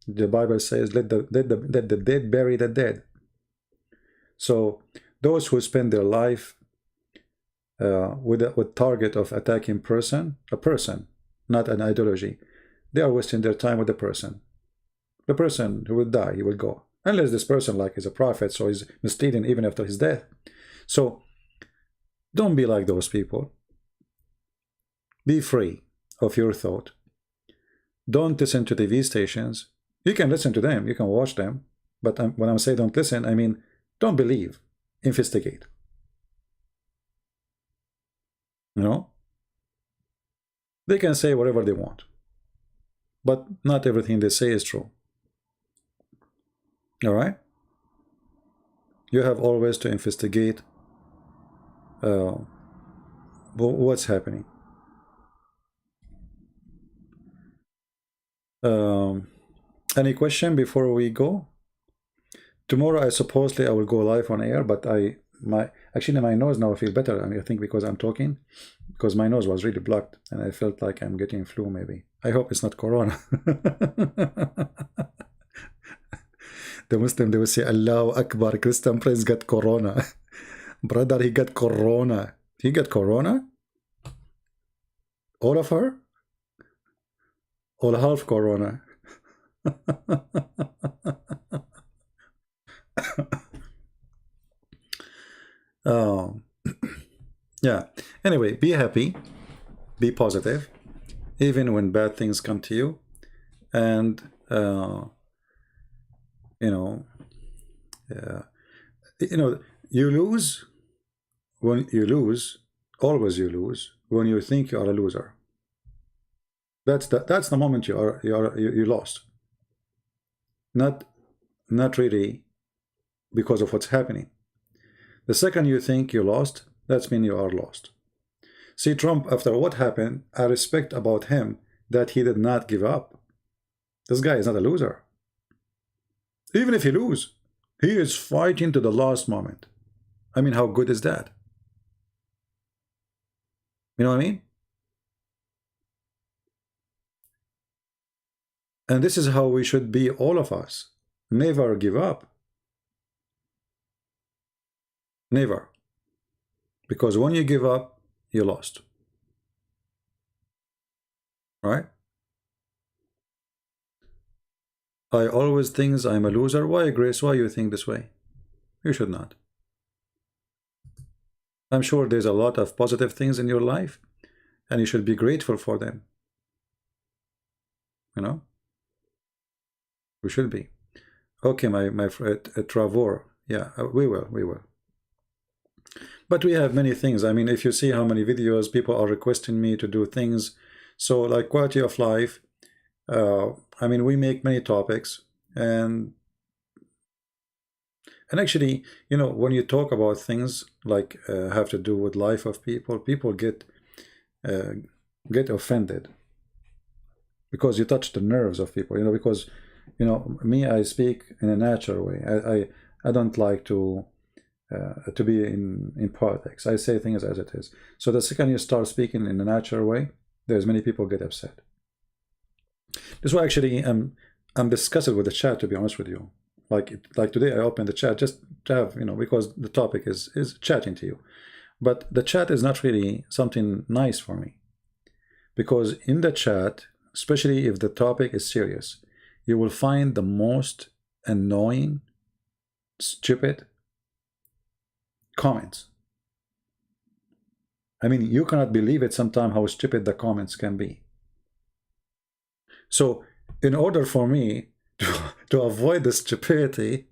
The Bible says, let the dead bury the dead. So those who spend their life with target of attacking a person, not an ideology, they are wasting their time with the person. The person who will die, he will go. Unless this person like is a prophet, so he's misleading even after his death. So don't be like those people. Be free of your thought. Don't listen to TV stations. You can listen to them, you can watch them, but when I say don't listen, I mean don't believe, investigate. You know? They can say whatever they want, but not everything they say is true. All right? You have always to investigate what's happening. Any question before we go? Tomorrow, I supposedly I will go live on air, but actually my nose now I feel better. I mean, I think because I'm talking, because my nose was really blocked and I felt like I'm getting flu maybe. I hope it's not corona. The Muslim, they will say, Allahu Akbar, Christian Prince got corona. Brother, he got corona. He got corona? All of her? Or half corona? Oh, yeah. Anyway, be happy, be positive, even when bad things come to you, and you know, you lose when you lose. Always you lose when you think you are a loser. That's the moment you lost. Not really because of what's happening. The second you think you lost, that's mean you are lost. See, Trump, after what happened, I respect about him that he did not give up. This guy is not a loser. Even if he lose, he is fighting to the last moment. I mean, how good is that? You know what I mean? And this is how we should be, all of us. Never give up. Never. Because when you give up, you lost. Right? I always think I'm a loser. Why, Grace? Why you think this way? You should not. I'm sure there's a lot of positive things in your life, and you should be grateful for them. You know? We should be. Okay, my friend Travor. Yeah, we will. But we have many things. I mean, if you see how many videos people are requesting me to do things, so like quality of life, I mean, we make many topics, and actually, you know, when you talk about things like have to do with life of people get offended because you touch the nerves of people. You know, because me, I speak in a natural way. I don't like to be in politics. I say things as it is. So the second you start speaking in a natural way, there's many people get upset. This is why actually I'm discussing with the chat, to be honest with you. Like today I opened the chat just to have, because the topic is chatting to you. But the chat is not really something nice for me. Because in the chat, especially if the topic is serious, you will find the most annoying, stupid comments. I mean, you cannot believe it sometimes how stupid the comments can be. So in order for me to avoid the stupidity,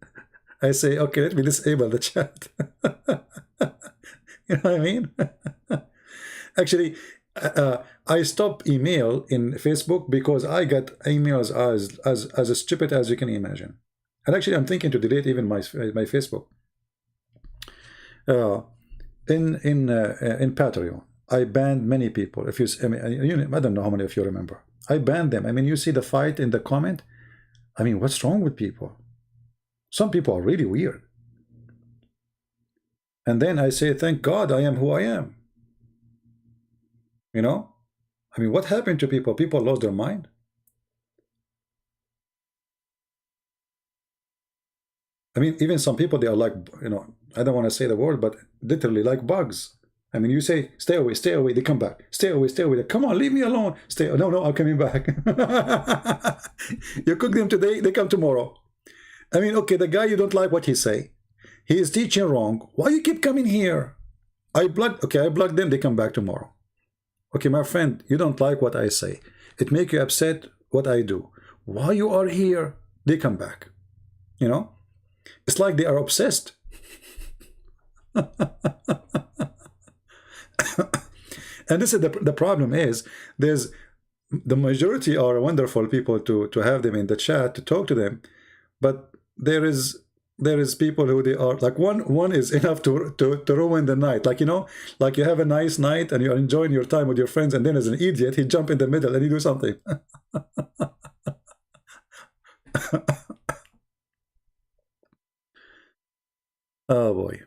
I say, okay, let me disable the chat. You know what I mean? Actually, I stopped email in Facebook because I got emails as stupid as you can imagine. And actually, I'm thinking to delete even my Facebook. Uh, in Patreon, I banned many people. If you, I mean, I don't know how many of you remember. I banned them. I mean, you see the fight in the comment. I mean, what's wrong with people? Some people are really weird. And then I say, thank God I am who I am. You know? I mean, what happened to people? People lost their mind. I mean, even some people, they are like, you know, I don't want to say the word, but literally like bugs. I mean, you say, stay away, they come back. Stay away, come on, leave me alone. Stay, no, I'm coming back. You cook them today, they come tomorrow. I mean, okay, the guy, you don't like what he say. He is teaching wrong. Why you keep coming here? I blocked them, they come back tomorrow. Okay, my friend, you don't like what I say. It make you upset what I do. Why you are here? They come back. You know? It's like they are obsessed. And this is the problem is, there's the majority are wonderful people to have them in the chat, to talk to them, but there is people who they are like one is enough to ruin the night. Like, you know, like you have a nice night and you're enjoying your time with your friends, and then as an idiot he jump in the middle and he do something. Oh boy.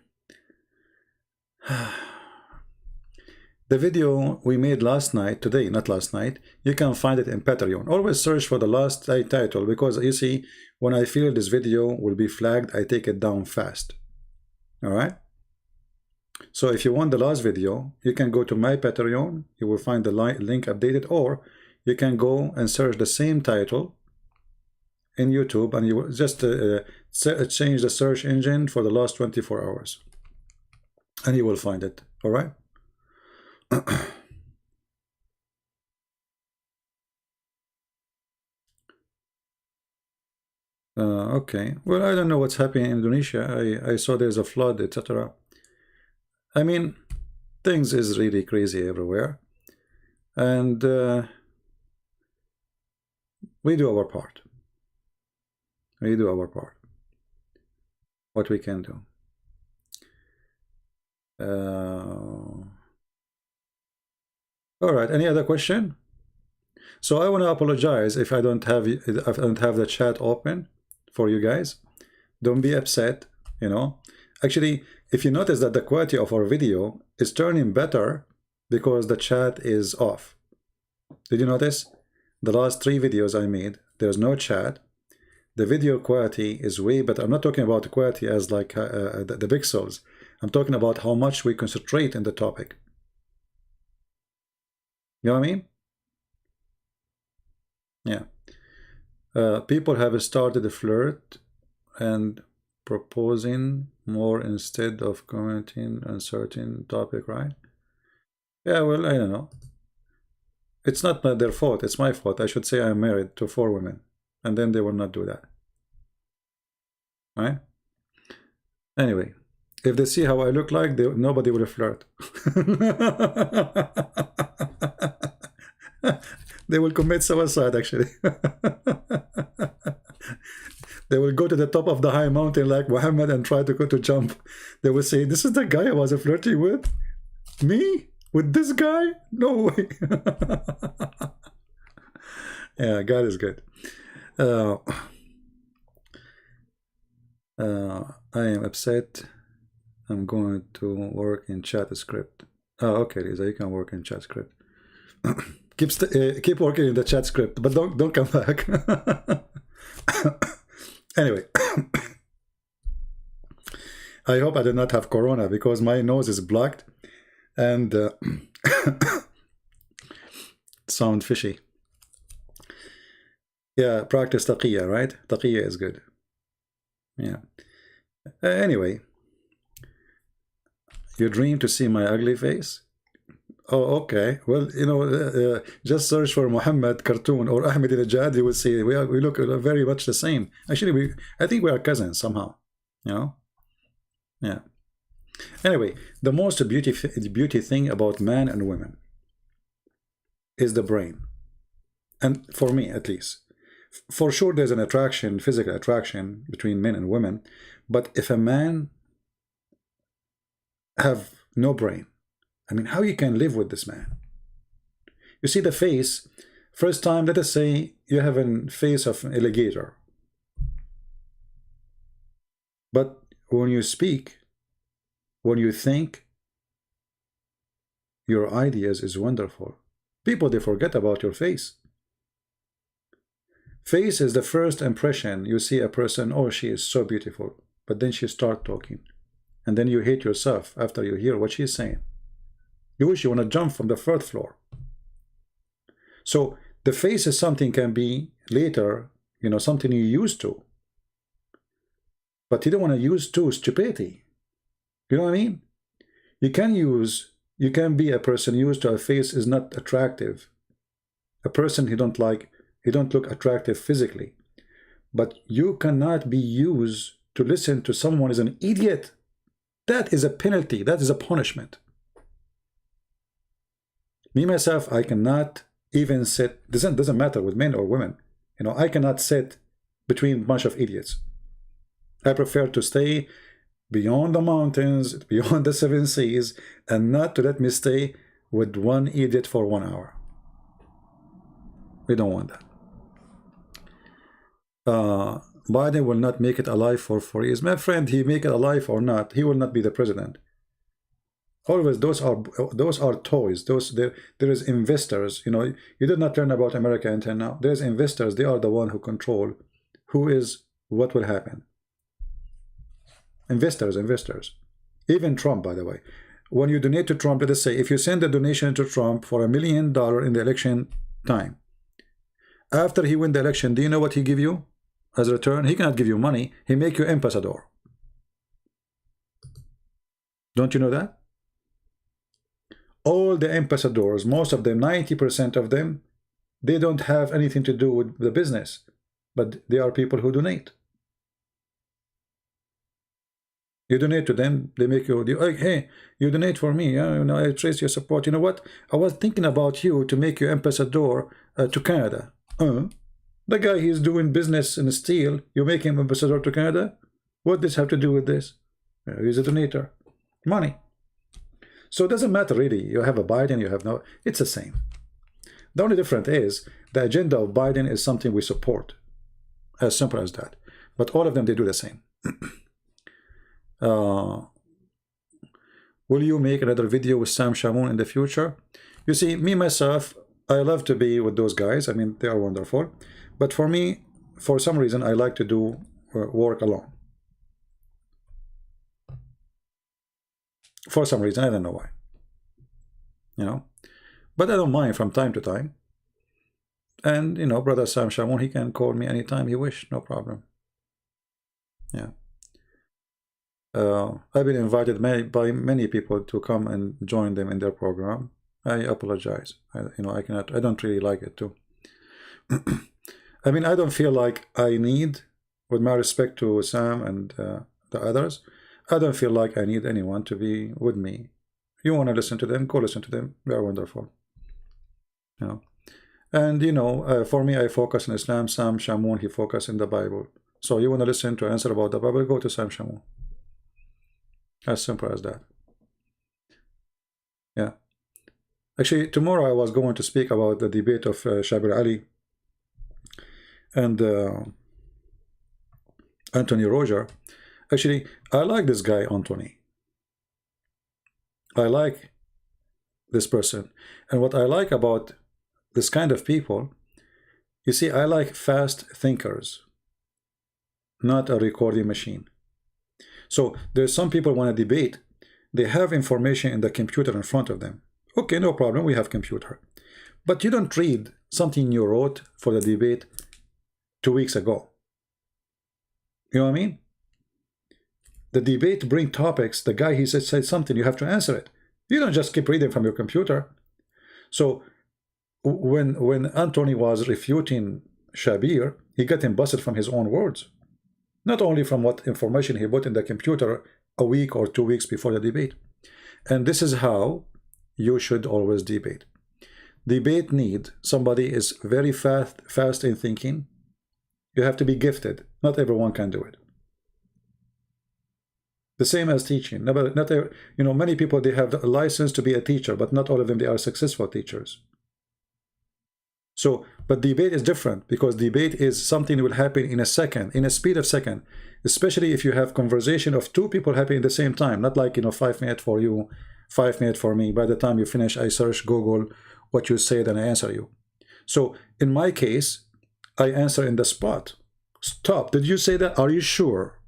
The video we made last night, today, not last night, you can find it in Patreon. Always search for the last title, because you see, when I feel this video will be flagged, I take it down fast. All right? So if you want the last video, you can go to my Patreon. You will find the link updated, or you can go and search the same title in YouTube, and you will just change the search engine for the last 24 hours. And you will find it. All right? Okay, well, I don't know what's happening in Indonesia. I saw there's a flood, etc. I mean, things is really crazy everywhere, and we do our part. We do our part. What we can do. All right, any other question? So I want to apologize if I don't have the chat open for you guys. Don't be upset, you know. Actually, if you notice that the quality of our video is turning better because the chat is off. Did you notice? The last 3 videos I made, there's no chat. The video quality is way better. I'm not talking about the quality as like the pixels. I'm talking about how much we concentrate in the topic. You know what I mean? Yeah. People have started a flirt and proposing more instead of commenting on certain topic, right? Yeah, well, I don't know. It's not their fault. It's my fault. I should say I'm married to 4 women, and then they will not do that. Right? Anyway, if they see how I look like, nobody will flirt. They will commit suicide, actually. They will go to the top of the high mountain like Muhammad and try to jump. They will say, this is the guy I was flirting with? Me? With this guy? No way. Yeah, God is good. I am upset. I'm going to work in chat script. Oh, okay, Lisa, you can work in chat script. Keep working in the chat script, but don't come back. Anyway, I hope I did not have corona, because my nose is blocked and sound fishy. Yeah, practice taqiyya, right? Taqiyya is good. Yeah. Anyway, you dream to see my ugly face? Oh, okay. Well, you know, just search for Muhammad cartoon or Ahmadinejad. You will see we look very much the same. Actually, I think we are cousins somehow. You know. Yeah. Anyway, the most beauty thing about man and women is the brain, and for me at least. For sure, there's an attraction, physical attraction between men and women, but if a man have no brain. I mean, how you can live with this man? You see the face, first time, let us say you have a face of an alligator. But when you speak, when you think, your ideas is wonderful. People, they forget about your face. Face is the first impression. You see a person, oh, she is so beautiful. But then she start talking. And then you hate yourself after you hear what she's saying. You wish you want to jump from the third floor. So the face is something can be later, you know, something you used to. But you don't want to use too stupidity. You know what I mean? You can be a person used to a face is not attractive. A person he don't look attractive physically. But you cannot be used to listen to someone is an idiot. That is a penalty. That is a punishment. Me, myself, I cannot even sit, doesn't matter with men or women. You know, I cannot sit between a bunch of idiots. I prefer to stay beyond the mountains, beyond the 7 seas, and not to let me stay with one idiot for 1 hour. We don't want that. Biden will not make it alive for 4 years. My friend, he make it alive or not, he will not be the president. Always, those are toys. There is investors. You know, you did not learn about America until now. There's investors. They are the one who control who is what will happen. Investors. Even Trump, by the way. When you donate to Trump, let us say, if you send a donation to Trump for $1 million in the election time, after he win the election, do you know what he give you as a return? He cannot give you money. He make you ambassador. Don't you know that? All the ambassadors, most of them, 90% of them, they don't have anything to do with the business, but they are people who donate. You donate to them, they make you, like, hey, you donate for me, yeah, you know, I trace your support. You know what? I was thinking about you to make you ambassador to Canada. The guy he's doing business in steel, you make him ambassador to Canada? What does this have to do with this? He's a donator. Money. So it doesn't matter really. You have a Biden, you have no, it's the same. The only difference is the agenda of Biden is something we support. As simple as that. But all of them, they do the same. Will you make another video with Sam Shamoun in the future? You see, me, myself, I love to be with those guys. I mean, they are wonderful. But for me, for some reason, I like to do work alone. For some reason, I don't know why. You know? But I don't mind from time to time. And, you know, brother Sam Shamoun, he can call me anytime he wish, no problem. Yeah. I've been invited by many people to come and join them in their program. I apologize. I don't really like it too. I mean, I don't feel like I need, with my respect to Sam and the others, I don't feel like I need anyone to be with me. You want to listen to them, go listen to them. They are wonderful. You know. And, you know, for me, I focus on Islam. Sam Shamoun, he focus in the Bible. So you want to listen to answer about the Bible, go to Sam Shamoun. As simple as that. Yeah. Actually, tomorrow I was going to speak about the debate of Shabir Ali and Anthony Roger. Actually, I like this guy, Anthony. I like this person. And what I like about this kind of people, you see, I like fast thinkers, not a recording machine. So there's some people want to debate. They have information in the computer in front of them. Okay, no problem, we have computer. But you don't read something you wrote for the debate 2 weeks ago. You know what I mean? The debate bring topics. The guy, he said something, you have to answer it. You don't just keep reading from your computer. So when Anthony was refuting Shabir, he got him busted from his own words. Not only from what information he put in the computer a week or 2 weeks before the debate. And this is how you should always debate. Debate need somebody is very fast in thinking. You have to be gifted. Not everyone can do it. The same as teaching. Many people, they have a license to be a teacher, but not all of them, they are successful teachers. So, but debate is different, because debate is something that will happen in a second, in a speed of second, especially if you have conversation of two people happening at the same time, not like, 5 minutes for you, 5 minutes for me. By the time you finish, I search Google what you said and I answer you. So in my case, I answer in the spot. Stop. Did you say that? Are you sure?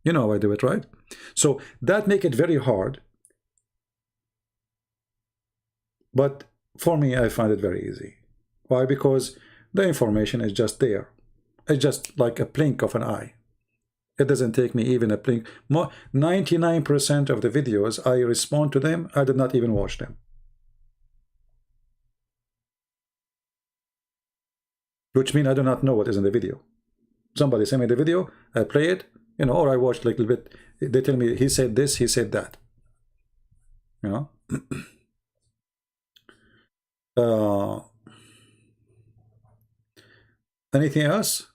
You know how I do it, right? So that make it very hard. But for me, I find it very easy. Why? Because the information is just there. It's just like a blink of an eye. It doesn't take me even a blink. 99% of the videos, I respond to them. I did not even watch them. Which means I do not know what is in the video. Somebody sent me the video, I play it, or I watch like a little bit. They tell me he said this, he said that. Anything else?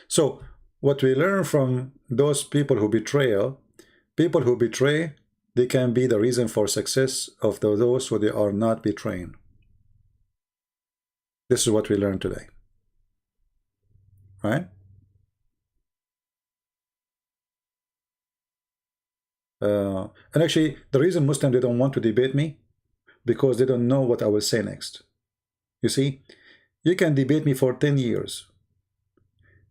So what we learn from those people who betray, they can be the reason for success of those who they are not betraying. This is what we learned today. Right? And actually, the reason Muslims, they don't want to debate me, because they don't know what I will say next. You see, you can debate me for 10 years,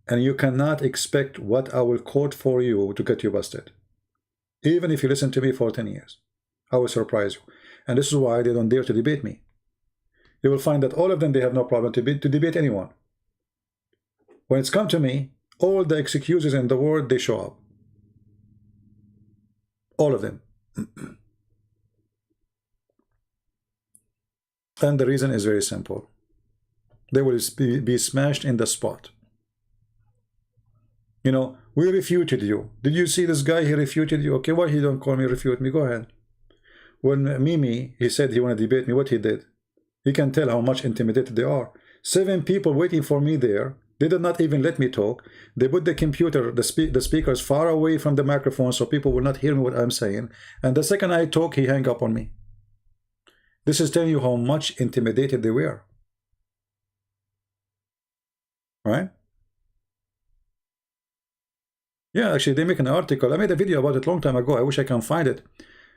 and you cannot expect what I will quote for you to get you busted. Even if you listen to me for 10 years, I will surprise you. And this is why they don't dare to debate me. You will find that all of them, they have no problem to debate anyone. When it's come to me, all the excuses in the world, they show up. All of them. And the reason is very simple. They will be smashed in the spot. We refuted you. Did you see this guy? He refuted you. Okay, why he don't call me, refute me? Go ahead. When Mimi, he said he want to debate me, what he did? He can tell how much intimidated they are. 7 people waiting for me there. They did not even let me talk. They put the computer, the speakers far away from the microphone so people will not hear me what I'm saying. And the second I talk, he hang up on me. This is telling you how much intimidated they were. Right? Yeah, actually, they make an article. I made a video about it a long time ago. I wish I can find it.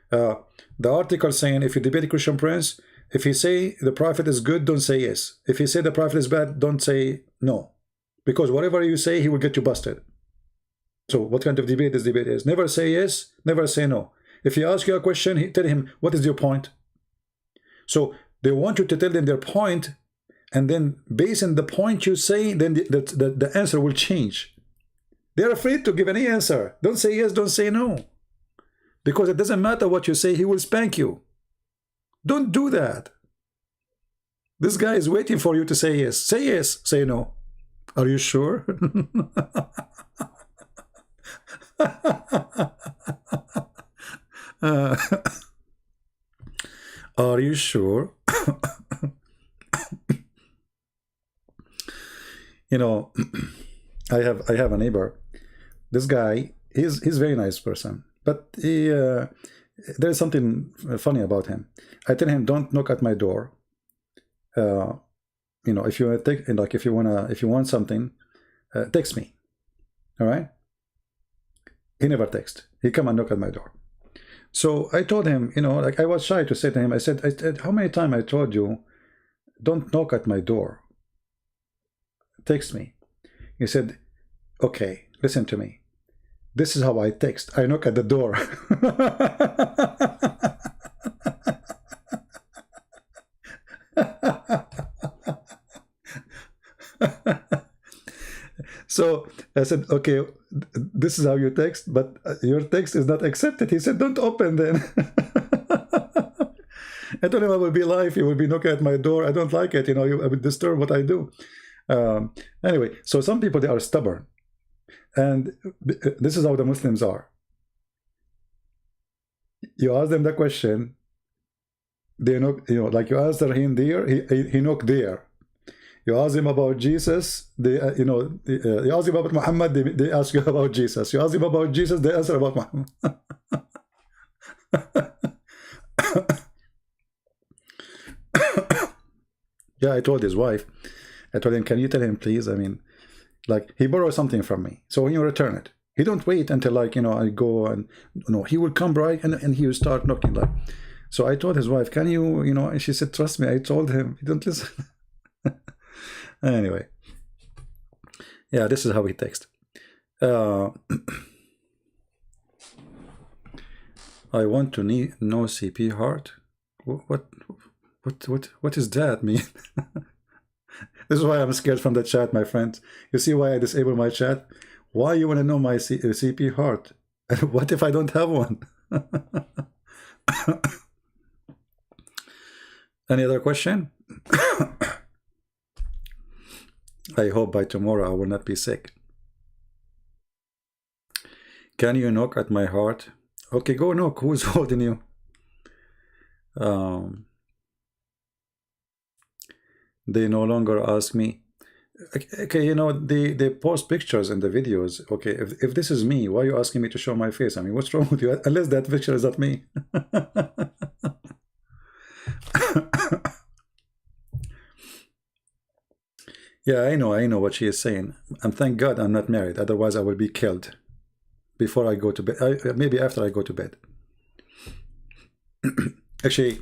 The article saying, if you debate a Christian Prince, if he say the prophet is good, don't say yes. If he say the prophet is bad, don't say no. Because whatever you say, he will get you busted. So what kind of debate this debate is? Never say yes, never say no. If he asks you a question, tell him, what is your point? So they want you to tell them their point, and then based on the point you say, then the answer will change. They're afraid to give any answer. Don't say yes, don't say no. Because it doesn't matter what you say, he will spank you. Don't do that. This guy is waiting for you to say yes. Say yes, say no. Are you sure? Are you sure? I have a neighbor. This guy, he's a very nice person, but there's something funny about him. I tell him, don't knock at my door. If you take, if you want something, text me. All right. He never texts. He come and knock at my door. So I told him, I was shy to say to him. I said, how many times I told you, don't knock at my door. Text me. He said, okay, listen to me. This is how I text. I knock at the door. So I said, okay, this is how you text, but your text is not accepted. He said, don't open then. I told him I will be live. He will be knocking at my door. I don't like it. I would disturb what I do. Anyway, so some people, they are stubborn. And this is how the Muslims are. You ask them the question, they knock, like you ask Rahim there, he knocked there. You ask them about Jesus, they you ask them about Muhammad, they ask you about Jesus. You ask them about Jesus, they answer about Muhammad. Yeah, I told his wife, I told him, can you tell him, please? I mean, like, he borrowed something from me, so when you return it, he don't wait until, like, I go and, he will come right and he will start knocking, like. So I told his wife, can you, and she said, trust me, I told him. He don't listen. Anyway, yeah, this is how he texts. I want to know CP heart. What does that mean? This is why I'm scared from the chat, my friends. You see why I disable my chat? Why you want to know my CP heart? What if I don't have one? Any other question? I hope by tomorrow I will not be sick. Can you knock at my heart? Okay, go knock. Who's holding you? They no longer ask me. Okay, they post pictures in the videos. Okay, if this is me, why are you asking me to show my face? I mean, what's wrong with you? Unless that picture is not me. Yeah, I know what she is saying. And thank God I'm not married. Otherwise, I will be killed before I go to bed. Maybe after I go to bed. Actually,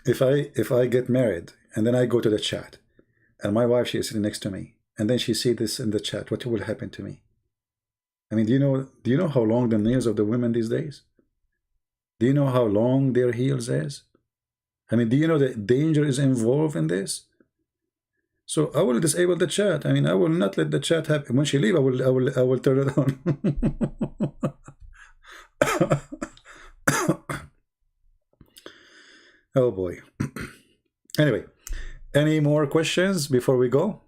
if I get married and then I go to the chat, and my wife, she is sitting next to me, and then she sees this in the chat, what will happen to me? I mean, do you know how long the nails of the women these days? Do you know how long their heels is? I mean, do you know the danger is involved in this? So I will disable the chat. I mean, I will not let the chat happen. When she leave, I will turn it on. Oh boy. Anyway, any more questions before we go?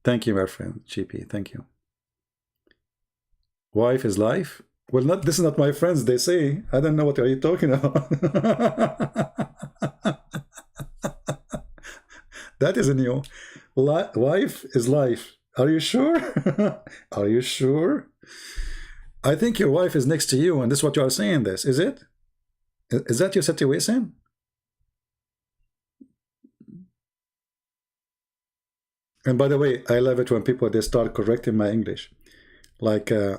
Thank you, my friend GP. Thank you. Wife is life? Well, this is not my friends. They say, I don't know what are you talking about. That is a new. Wife is life. Are you sure? Are you sure? I think your wife is next to you, and this is what you are saying. This is it? Is that your situation? And by the way, I love it when people they start correcting my English. Like, I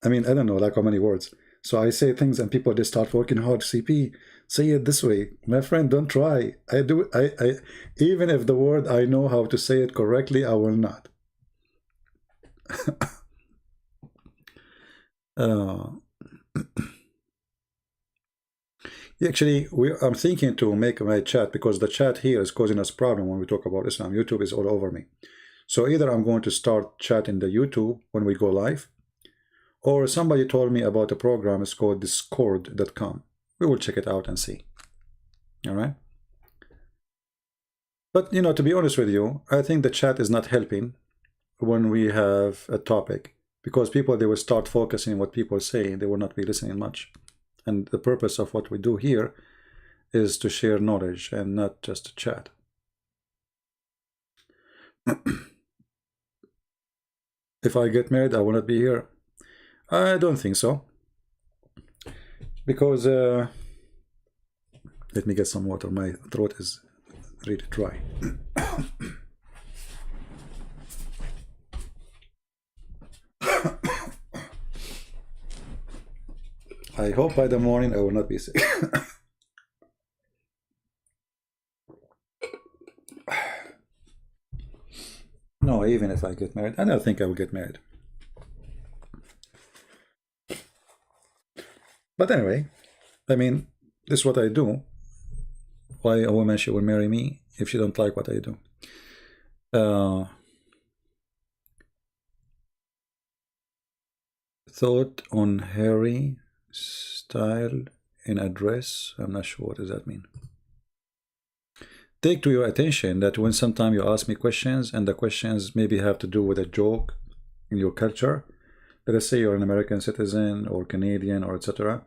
mean, I don't know, like how many words. So I say things and people they start working hard. CP, say it this way. My friend, don't try. I even if the word I know how to say it correctly, I will not. Actually, I'm thinking to make my chat, because the chat here is causing us problem when we talk about Islam. YouTube is all over me. So either I'm going to start chat in the YouTube when we go live, or somebody told me about a program. It's called discord.com. We will check it out and see. All right. But, to be honest with you, I think the chat is not helping when we have a topic, because people, they will start focusing on what people say. They will not be listening much. And the purpose of what we do here is to share knowledge and not just to chat. If I get married, I will not be here. I don't think so. Because, let me get some water. My throat is really dry. I hope by the morning I will not be sick. No, even if I get married, I don't think I will get married. But anyway, I mean, this is what I do. Why a woman, she will marry me if she don't like what I do? Thought on Harry style in a dress. I'm not sure what does that mean. Take to your attention that when sometime you ask me questions and the questions maybe have to do with a joke in your culture, let us say you're an American citizen or Canadian or etc.,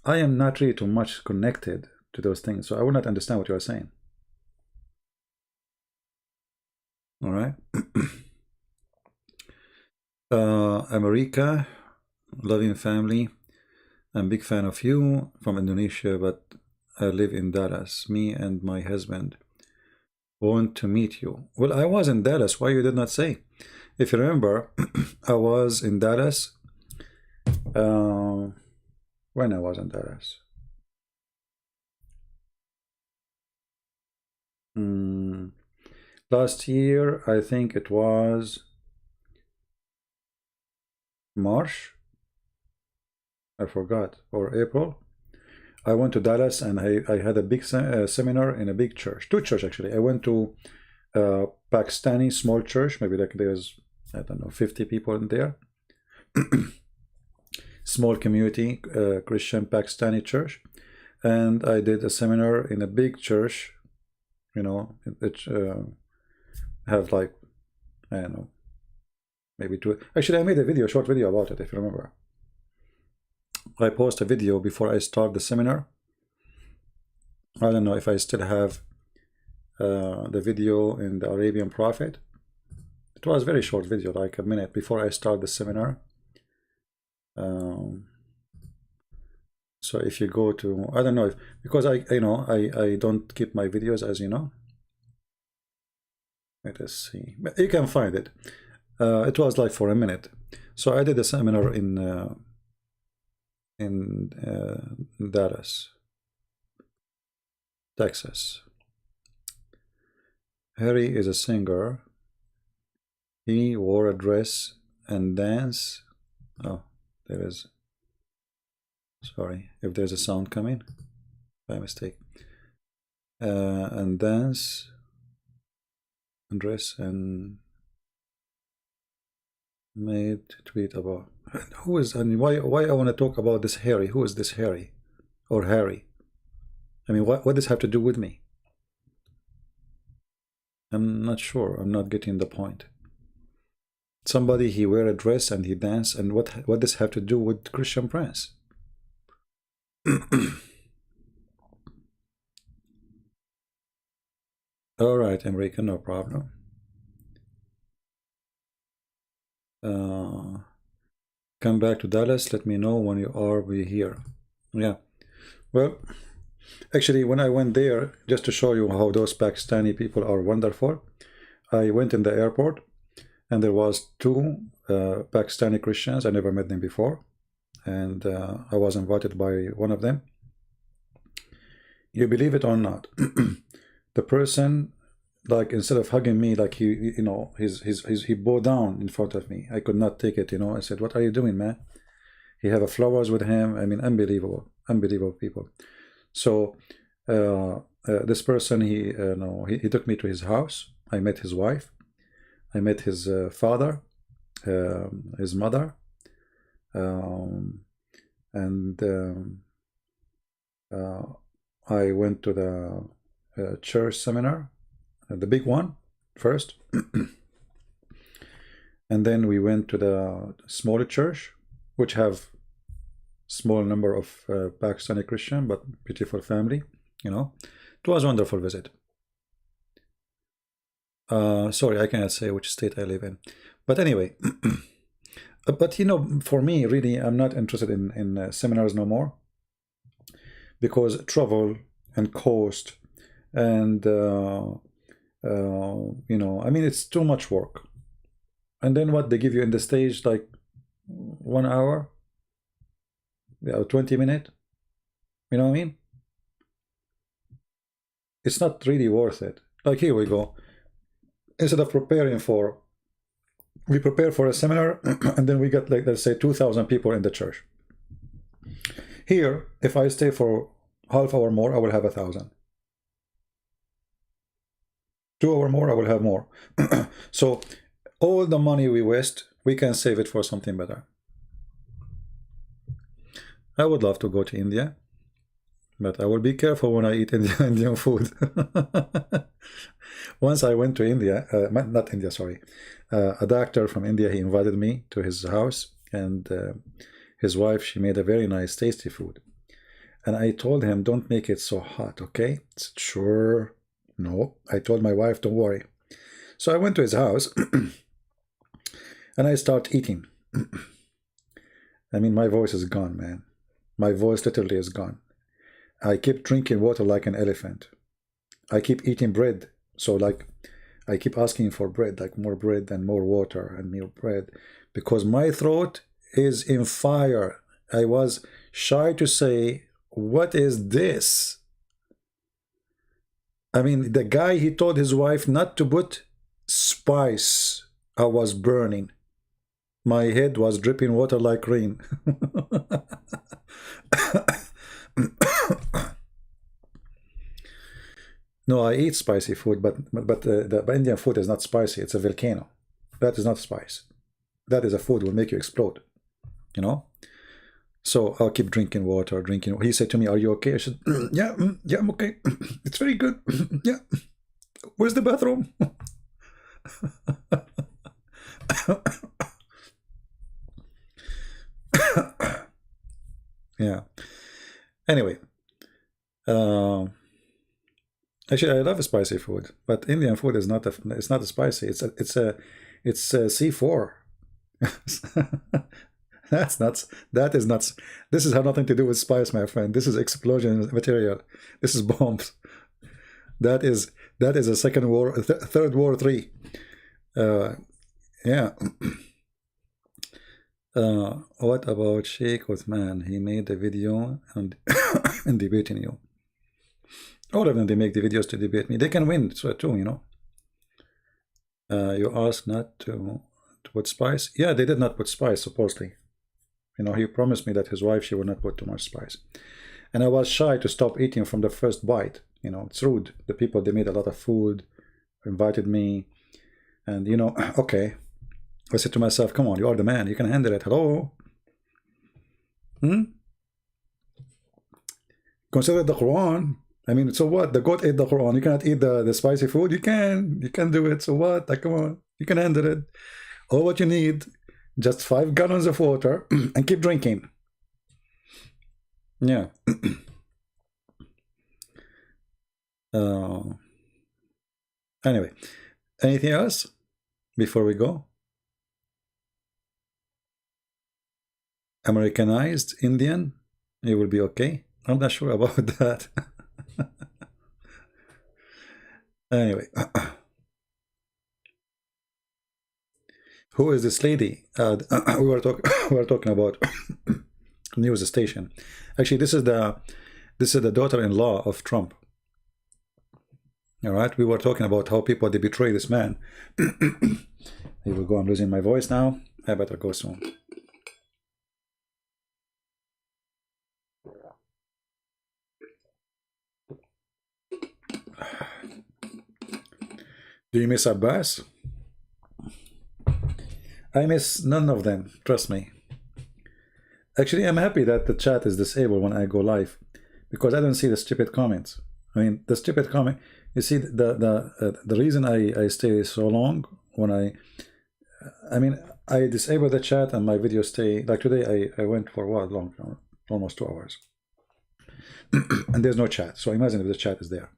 I am not really too much connected to those things, so I will not understand what you are saying. All right. America, loving family. I'm a big fan of you from Indonesia, but I live in Dallas. Me and my husband want to meet you. Well, I was in Dallas. Why you did not say? If you remember, I was in Dallas. When I was in Dallas. Last year, I think it was March. I forgot, or April. I went to Dallas and I had a big seminar in a big church, two churches actually. I went to Pakistani small church, maybe like there's, I don't know, 50 people in there. Small community, Christian Pakistani church. And I did a seminar in a big church, you know, it have like, I don't know, maybe two. Actually, I made a video, a short video about it, if you remember. I post a video before I start the seminar. I don't know if I still have the video in the Arabian Prophet. It was a very short video, like a minute before I start the seminar. So if you go to, I don't know if, because I don't keep my videos, as you know. Let us see, but you can find it. It was like for a minute. So I did a seminar in Dallas, Texas. Harry is a singer. He wore a dress and danced. Oh, there is. Sorry if there's a sound coming by mistake. And dance and dress and made tweet about. Who is, and why I want to talk about this Harry? Who is this Harry or Harry? I mean, what does this have to do with me? I'm not sure. I'm not getting the point. Somebody, he wear a dress and he dance, and what does this have to do with Christian Prince? All right, American, no problem. Come back to Dallas. Let me know when you are here. Yeah. Well, actually, when I went there, just to show you how those Pakistani people are wonderful, I went in the airport, and there was two Pakistani Christians. I never met them before, and I was invited by one of them. You believe it or not, the person, like, instead of hugging me, like, he, you know, he bowed down in front of me. I could not take it, you know. I said, "What are you doing, man?" He have a flowers with him. I mean, unbelievable, unbelievable people. So this person, he took me to his house. I met his wife. I met his father, his mother, and I went to the church seminar, the big one first, and then we went to the smaller church, which have small number of Pakistani Christian, but beautiful family, you know. It was a wonderful visit. Sorry, I cannot say which state I live in, but anyway. But you know, for me, really, I'm not interested in seminars no more, because travel and cost and you know, I mean, it's too much work. And then what they give you in the stage, like 1 hour, yeah, 20 minutes, you know what I mean? It's not really worth it. Like, here we go. Instead of preparing for, we prepare for a seminar and then we got, like, let's say 2,000 people in the church. Here, if I stay for half hour more, I will have 1,000. 2 hours more, I will have more. So all the money we waste, we can save it for something better. I would love to go to India, but I will be careful when I eat Indian food. Once I went to India, not India, sorry, a doctor from India, he invited me to his house, and his wife, she made a very nice, tasty food. And I told him, don't make it so hot, okay? He said, sure. No, I told my wife, don't worry. So I went to his house and I start eating. I mean, my voice is gone, man. My voice literally is gone. I keep drinking water like an elephant. I keep eating bread. So like, I keep asking for bread, like more bread and more water and more bread, because my throat is in fire. I was shy to say, what is this? I mean, the guy, he told his wife not to put spice. I was burning. My head was dripping water like rain. No, I eat spicy food, but the Indian food is not spicy. It's a volcano. That is not spice. That is a food will make you explode, you know? So I'll keep drinking water, drinking. He said to me, are you okay? I said, yeah, yeah, I'm okay. It's very good. Yeah. Where's the bathroom? Yeah. Anyway, actually, I love spicy food, but Indian food is not it's not spicy. It's a C4. That's nuts. That is nuts. This has nothing to do with spice, my friend. This is explosion material. This is bombs. That is a second war, third war three. Yeah. What about Sheikh Uthman? He made a video and and debating you. All of them, they make the videos to debate me. They can win so too, you know. You asked not to put spice. Yeah, they did not put spice, supposedly. You know, he promised me that his wife, she would not put too much spice. And I was shy to stop eating from the first bite. You know, it's rude. The people, they made a lot of food, invited me. And, you know, okay. I said to myself, come on, you are the man. You can handle it. Hello? Consider the Quran. I mean, so what? The goat ate the Quran. You cannot eat the spicy food. You can do it. So what? Like, come on. You can handle it. All what you need, just 5 gallons of water and keep drinking. Yeah. Anyway, anything else before we go? Americanized Indian, it will be okay. I'm not sure about that. Anyway, who is this lady? We were talking about news station. Actually, this is the daughter-in-law of Trump. All right, we were talking about how people, they betray this man. Here we go. I'm losing my voice now. I better go soon. Do you miss Abbas? I miss none of them, trust me. Actually, I'm happy that the chat is disabled when I go live, because I don't see the stupid comments. I mean, the stupid comment, you see, the reason I stay so long when I mean, I disable the chat and my videos stay, like today I went for what, long, almost 2 hours. And there's no chat, so imagine if the chat is there.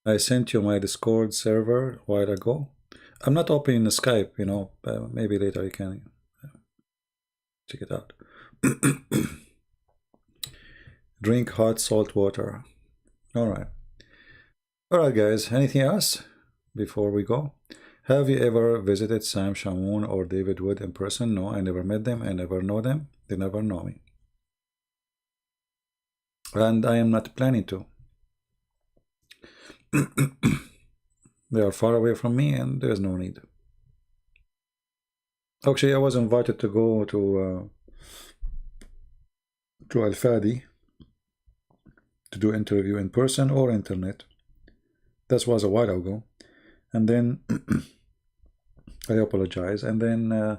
I sent you my Discord server a while ago. I'm not opening the Skype, you know, maybe later you can check it out. Drink hot salt water. All right, guys, anything else before we go? Have you ever visited Sam Shamoun or David Wood in person? No, I never met them. I never know them. They never know me. And I am not planning to. They are far away from me and there's no need. Actually, I was invited to go to Al Fadi to do interview in person or internet. That was a while ago. And then I apologize. And then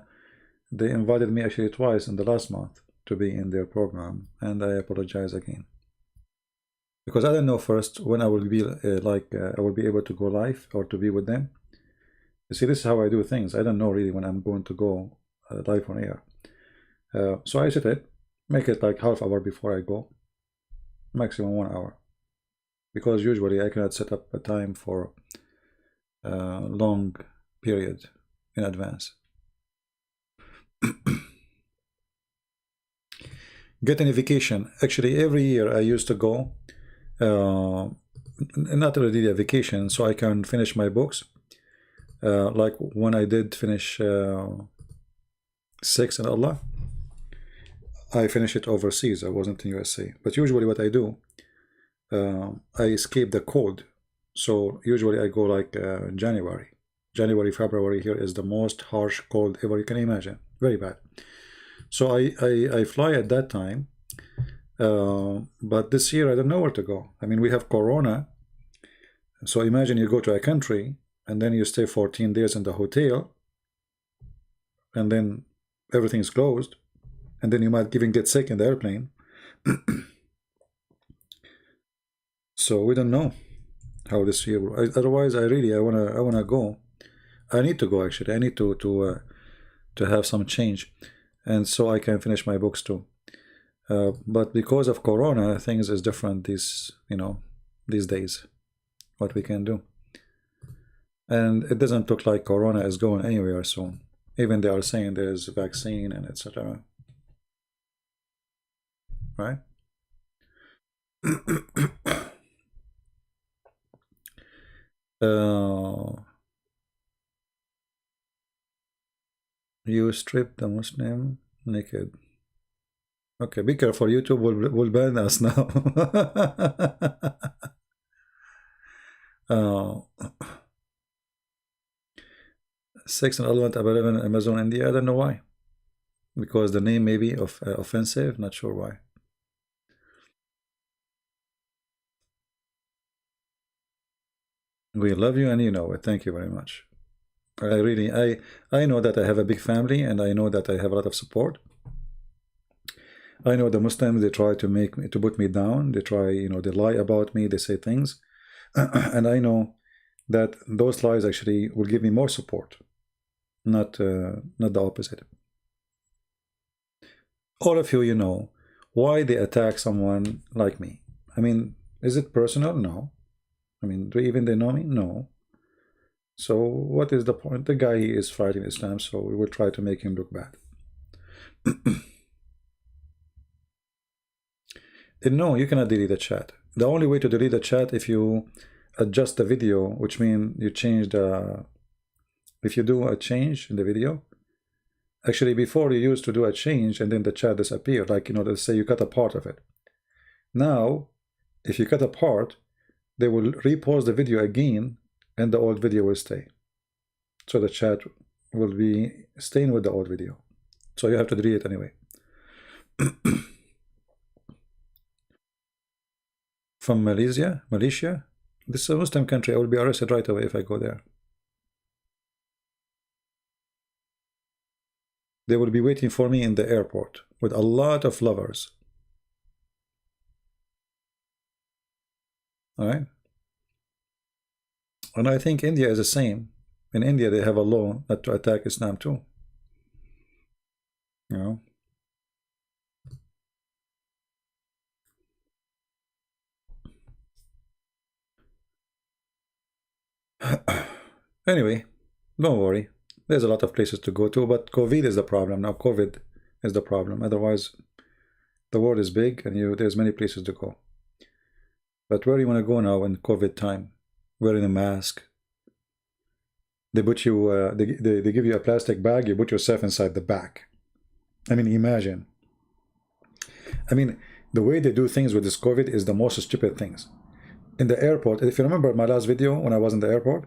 they invited me actually twice in the last month to be in their program. And I apologize again. Because I don't know first when I will be I will be able to go live or to be with them. You see, this is how I do things. I don't know really when I'm going to go live on air. So I set it, make it like half hour before I go. maximum 1 hour, because usually I cannot set up a time for a long period in advance. Get any vacation. Actually, every year I used to go, not really a vacation, so I can finish my books. Like when I did finish 6 and Allah, I finished it overseas. I wasn't in USA. But usually what I do, I escape the cold. So usually I go like January. January, February here is the most harsh cold ever you can imagine. Very bad. So I fly at that time. But this year I don't know where to go. I mean, we have Corona. So imagine you go to a country and then you stay 14 days in the hotel, and then everything's closed, and then you might even get sick in the airplane. So we don't know how this year will. Otherwise, I wanna go. I need to go, actually. I need to have some change, and so I can finish my books too. But because of Corona, things is different these days. What we can do, and it doesn't look like Corona is going anywhere soon. Even they are saying there's a vaccine and etc. Right? You strip the Muslim naked. Okay, be careful. YouTube will ban us now. uh, 6 and Element available in Amazon India. I don't know why. Because the name may be offensive. Not sure why. We love you and you know it. Thank you very much. I know that I have a big family, and I know that I have a lot of support. I know the Muslims, they try to put me down. They try, they lie about me. They say things. And I know that those lies actually will give me more support, not the opposite. All of you, know why they attack someone like me. I mean, is it personal? No. I mean, do even they know me? No. So what is the point? The guy is fighting Islam, so we will try to make him look bad. No, you cannot delete the chat. The only way to delete the chat if you adjust the video, which means you change if you do a change in the video. Actually, before you used to do a change and then the chat disappeared, like, let's say you cut a part of it. Now, if you cut a part, they will repause the video again and the old video will stay. So the chat will be staying with the old video. So you have to delete it anyway. From Malaysia? This is a Muslim country. I will be arrested right away if I go there. They will be waiting for me in the airport with a lot of lovers. All right? And I think India is the same. In India, they have a law not to attack Islam too. Anyway, don't worry. There's a lot of places to go to, but COVID is the problem. Now COVID is the problem. Otherwise, the world is big and there's many places to go. But where do you want to go now in COVID time? Wearing a mask. They put you, they give you a plastic bag, you put yourself inside the bag. I mean, imagine. I mean, the way they do things with this COVID is the most stupid things. In the airport, if you remember my last video when I was in the airport,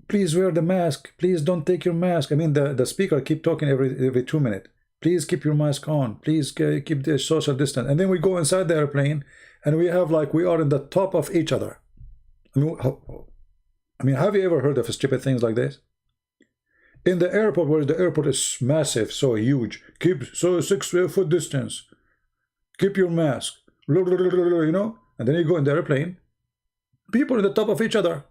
please wear the mask. Please don't take your mask. I mean, the speaker keep talking every 2 minutes. Please keep your mask on. Please keep the social distance. And then we go inside the airplane and we have like we are in the top of each other. I mean, have you ever heard of stupid things like this? In the airport, where the airport is massive, so huge, keep 6-foot distance. Keep your mask. And then you go in the airplane. People in the top of each other.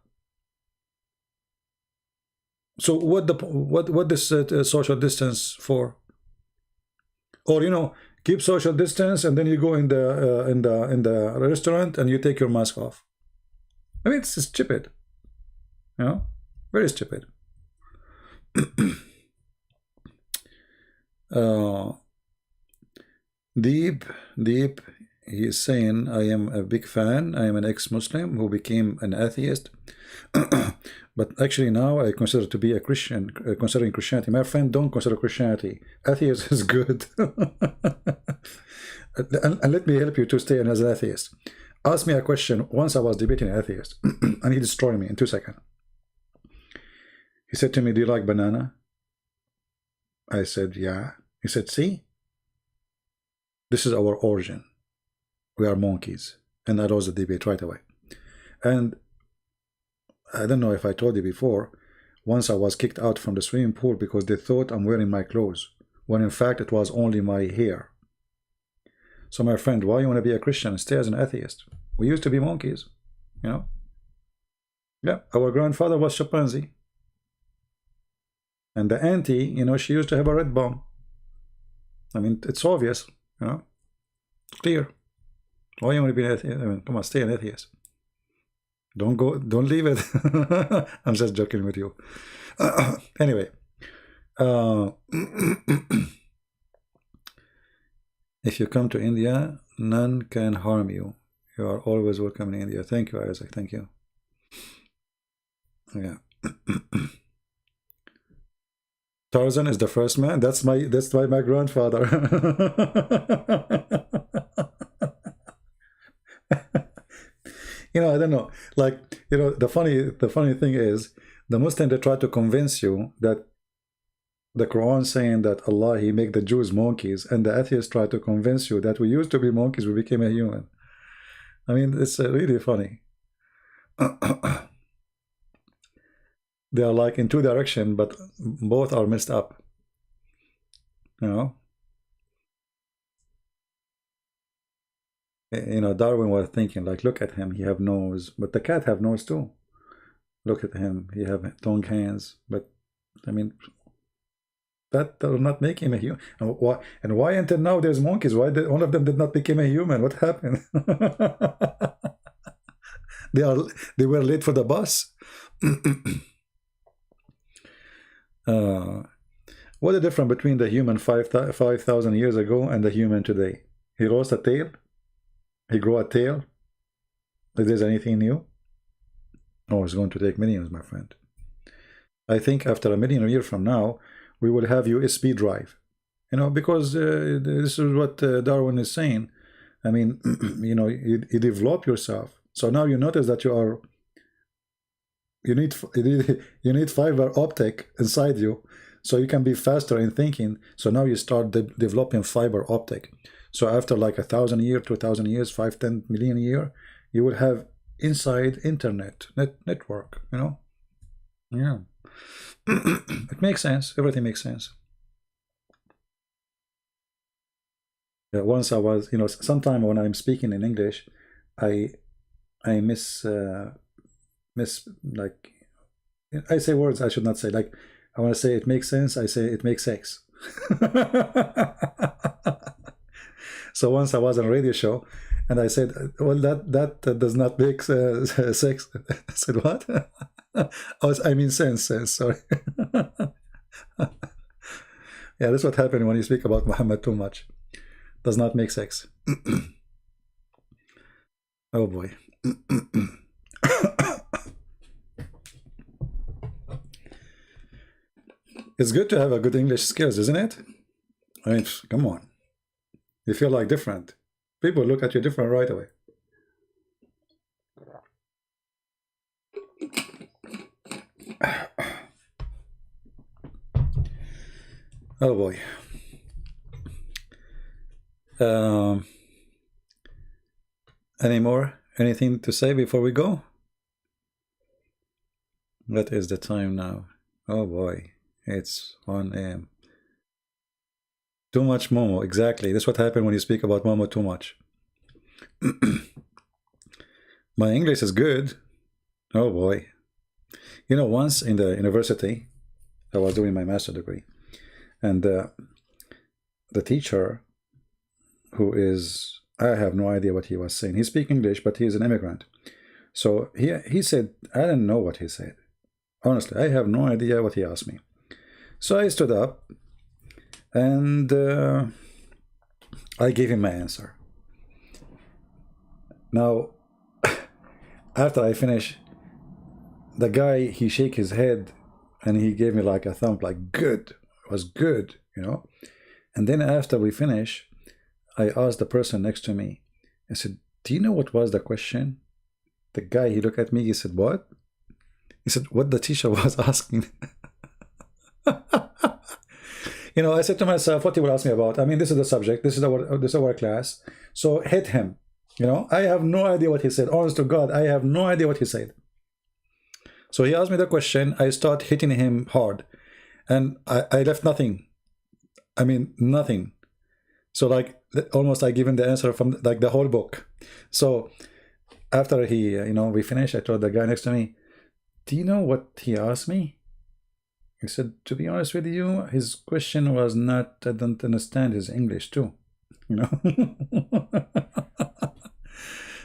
So what this social distance for? Or keep social distance, and then you go in the restaurant and you take your mask off. I mean, it's stupid, you know, very stupid. Deep, he is saying, I am a big fan. I am an ex-Muslim who became an atheist. But actually now I consider to be a Christian, considering Christianity. My friend, don't consider Christianity. Atheist is good. And let me help you to stay as an atheist. Ask me a question. Once I was debating an atheist, and he destroyed me in 2 seconds. He said to me, do you like banana? I said, yeah. He said, see? This is our origin. We are monkeys. And I lost the debate right away. And I don't know if I told you before, once I was kicked out from the swimming pool because they thought I'm wearing my clothes, when in fact it was only my hair. So my friend, why you want to be a Christian? Stay as an atheist. We used to be monkeys, you know? Yeah, our grandfather was chimpanzee. And the auntie, you know, she used to have a red bum. I mean, it's obvious, you know? It's clear. Why you want to be an atheist? I mean, come on, stay an atheist. Don't leave it. I'm just joking with you. Anyway. If you come to India, none can harm you. You are always welcome in India. Thank you, Isaac. Thank you. Yeah. Tarzan is the first man. That's my grandfather. You know, I don't know. Like, you know, the funny thing is, the Muslims, they try to convince you that the Quran saying that Allah, he make the Jews monkeys, and the atheists try to convince you that we used to be monkeys, we became a human. I mean, it's really funny. They are like in two directions, but both are messed up. You know? You know, Darwin was thinking, like, look at him, he have nose, but the cat have nose too. Look at him, he have long hands, but I mean, that does not make him a human. And why until now there's monkeys? Why one of them did not become a human? What happened? They were late for the bus. What the difference between the human 5,000 years ago and the human today? He lost a tail. He grew a tail. If there's anything new? Oh, it's going to take millions, my friend. I think after 1 million years from now, we will have USB drive. You know, because this is what Darwin is saying. I mean, you know, you develop yourself. So now you notice that you need fiber optic inside you, so you can be faster in thinking. So now you start developing fiber optic. So after like 1,000 years, 2,000 years, 5-10 million years, you will have inside internet network. You know, yeah. It makes sense. Everything makes sense. Yeah, once I was, you know, sometime when I'm speaking in English, I miss like, I say words I should not say. Like, I want to say it makes sense, I say it makes sex. So once I was on a radio show and I said, well, that does not make sex. I said, what? I mean sense, sorry. Yeah, that's what happened when you speak about Muhammad too much. Does not make sex. Oh boy. It's good to have a good English skills, isn't it? I mean, come on. You feel like different. People look at you different right away. Oh boy. Any more? Anything to say before we go? What is the time now? Oh boy. It's 1 a.m. Too much Momo, exactly. That's what happened when you speak about Momo too much. My English is good. Oh boy. You know, once in the university, I was doing my master's degree, and the teacher, who is, I have no idea what he was saying. He speaks English, but he is an immigrant. So he said, I don't know what he said. Honestly, I have no idea what he asked me. So I stood up and I gave him my answer. Now, after I finished, the guy, he shake his head and he gave me like a thumb, like good, it was good, you know. And then after we finish, I asked the person next to me, I said, do you know what was the question? The guy, he looked at me, he said, what? He said, what the teacher was asking. You know, I said to myself, what he will ask me about? I mean, this is the subject, this is our class. So hit him. You know, I have no idea what he said. Honest to God, I have no idea what he said. So he asked me the question, I start hitting him hard. And I left nothing. I mean, nothing. So like, almost I give him the answer from like the whole book. So after he, you know, we finished, I told the guy next to me, do you know what he asked me? He said, to be honest with you, his question was not, I don't understand his English too, you know.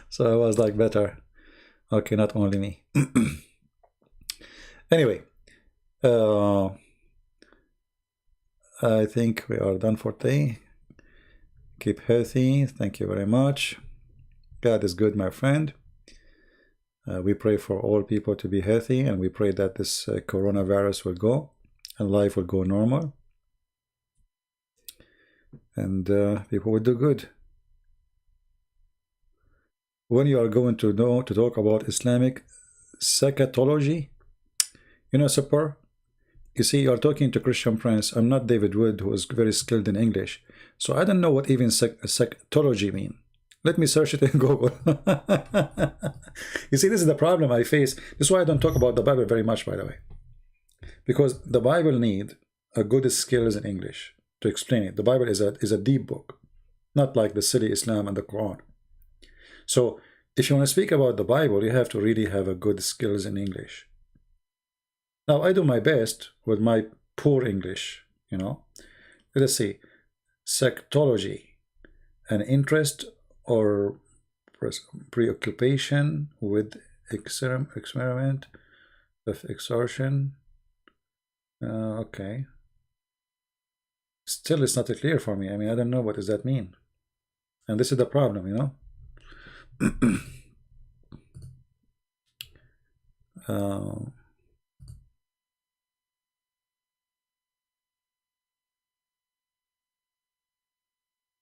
So I was like, better. Okay, not only me. Anyway, I think we are done for today. Keep healthy. Thank you very much. God is good, my friend. We pray for all people to be healthy, and we pray that this coronavirus will go and life will go normal, and people will do good. When you are going to talk about Islamic psychology, you know, Super, you see, you are talking to Christian Prince. I'm not David Wood, who is very skilled in English, so I don't know what even psychology mean. Let me search it in Google. You see, this is the problem I face. This is why I don't talk about the Bible very much, by the way. Because the Bible need a good skills in English to explain it. The Bible is a deep book, not like the silly Islam and the Quran. So if you want to speak about the Bible, you have to really have a good skills in English. Now, I do my best with my poor English, you know. Let us see. Psychology, an interest or preoccupation with experiment of exertion. Okay. Still, it's not clear for me. I mean, I don't know what does that mean. And this is the problem, you know.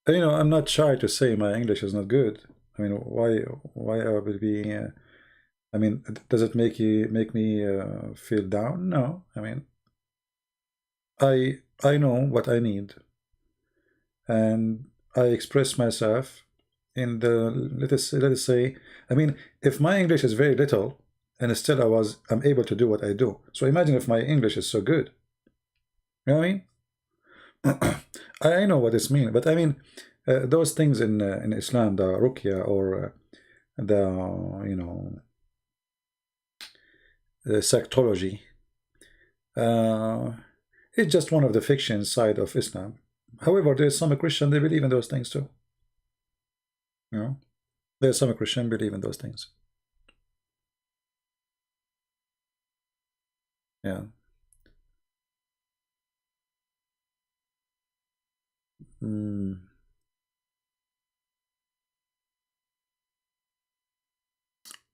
You know, I'm not shy to say my English is not good. I mean, why I would be? I mean, does it make me feel down? No. I mean, I know what I need, and I express myself in the let us say. I mean, if my English is very little, and still I'm able to do what I do. So imagine if my English is so good. You know what I mean? I know what this means, but I mean, those things in Islam, the ruqya or the you know the psychology, it's just one of the fiction side of Islam. However, there's some Christian they believe in those things too. You know, there's some Christian believe in those things. Yeah.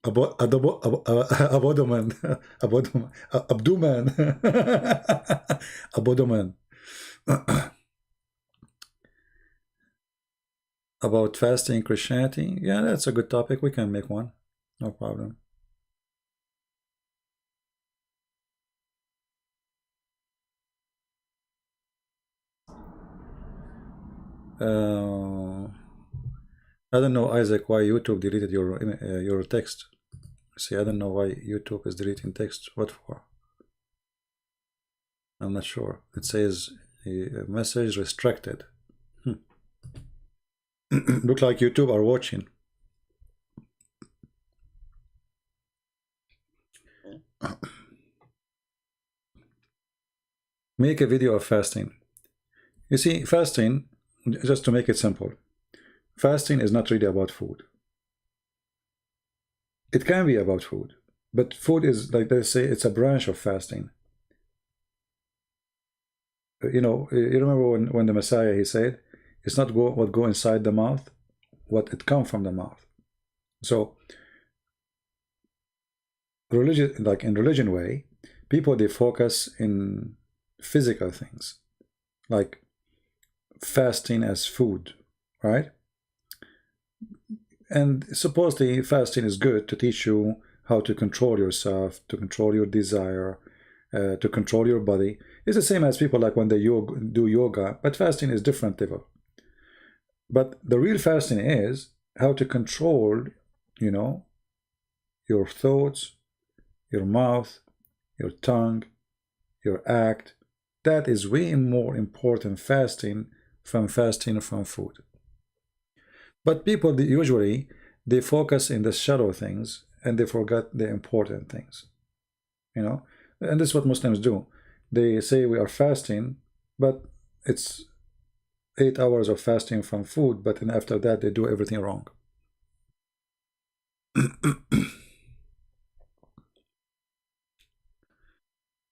Abodoman, abdomen, abodoman. About fasting Christianity, yeah, that's a good topic. We can make one, no problem. I don't know, Isaac, why YouTube deleted your text. See, I don't know why YouTube is deleting text. What for? I'm not sure. It says message restricted. Look like YouTube are watching. Make a video of fasting. You see, fasting, just to make it simple, fasting is not really about food. It can be about food, but food is, like they say, it's a branch of fasting. You know, you remember when the Messiah, he said, it's not what go inside the mouth, what it come from the mouth. So religion, like in religion way, people, they focus in physical things, like fasting as food, right? And supposedly fasting is good to teach you how to control yourself, to control your desire, to control your body. It's the same as people like when they do yoga, but fasting is different level. But the real fasting is how to control, you know, your thoughts, your mouth, your tongue, your act. That is way more important fasting from food. But people, they focus in the shallow things and they forget the important things, you know. And this is what Muslims do. They say we are fasting, but it's 8 hours of fasting from food, but then after that they do everything wrong.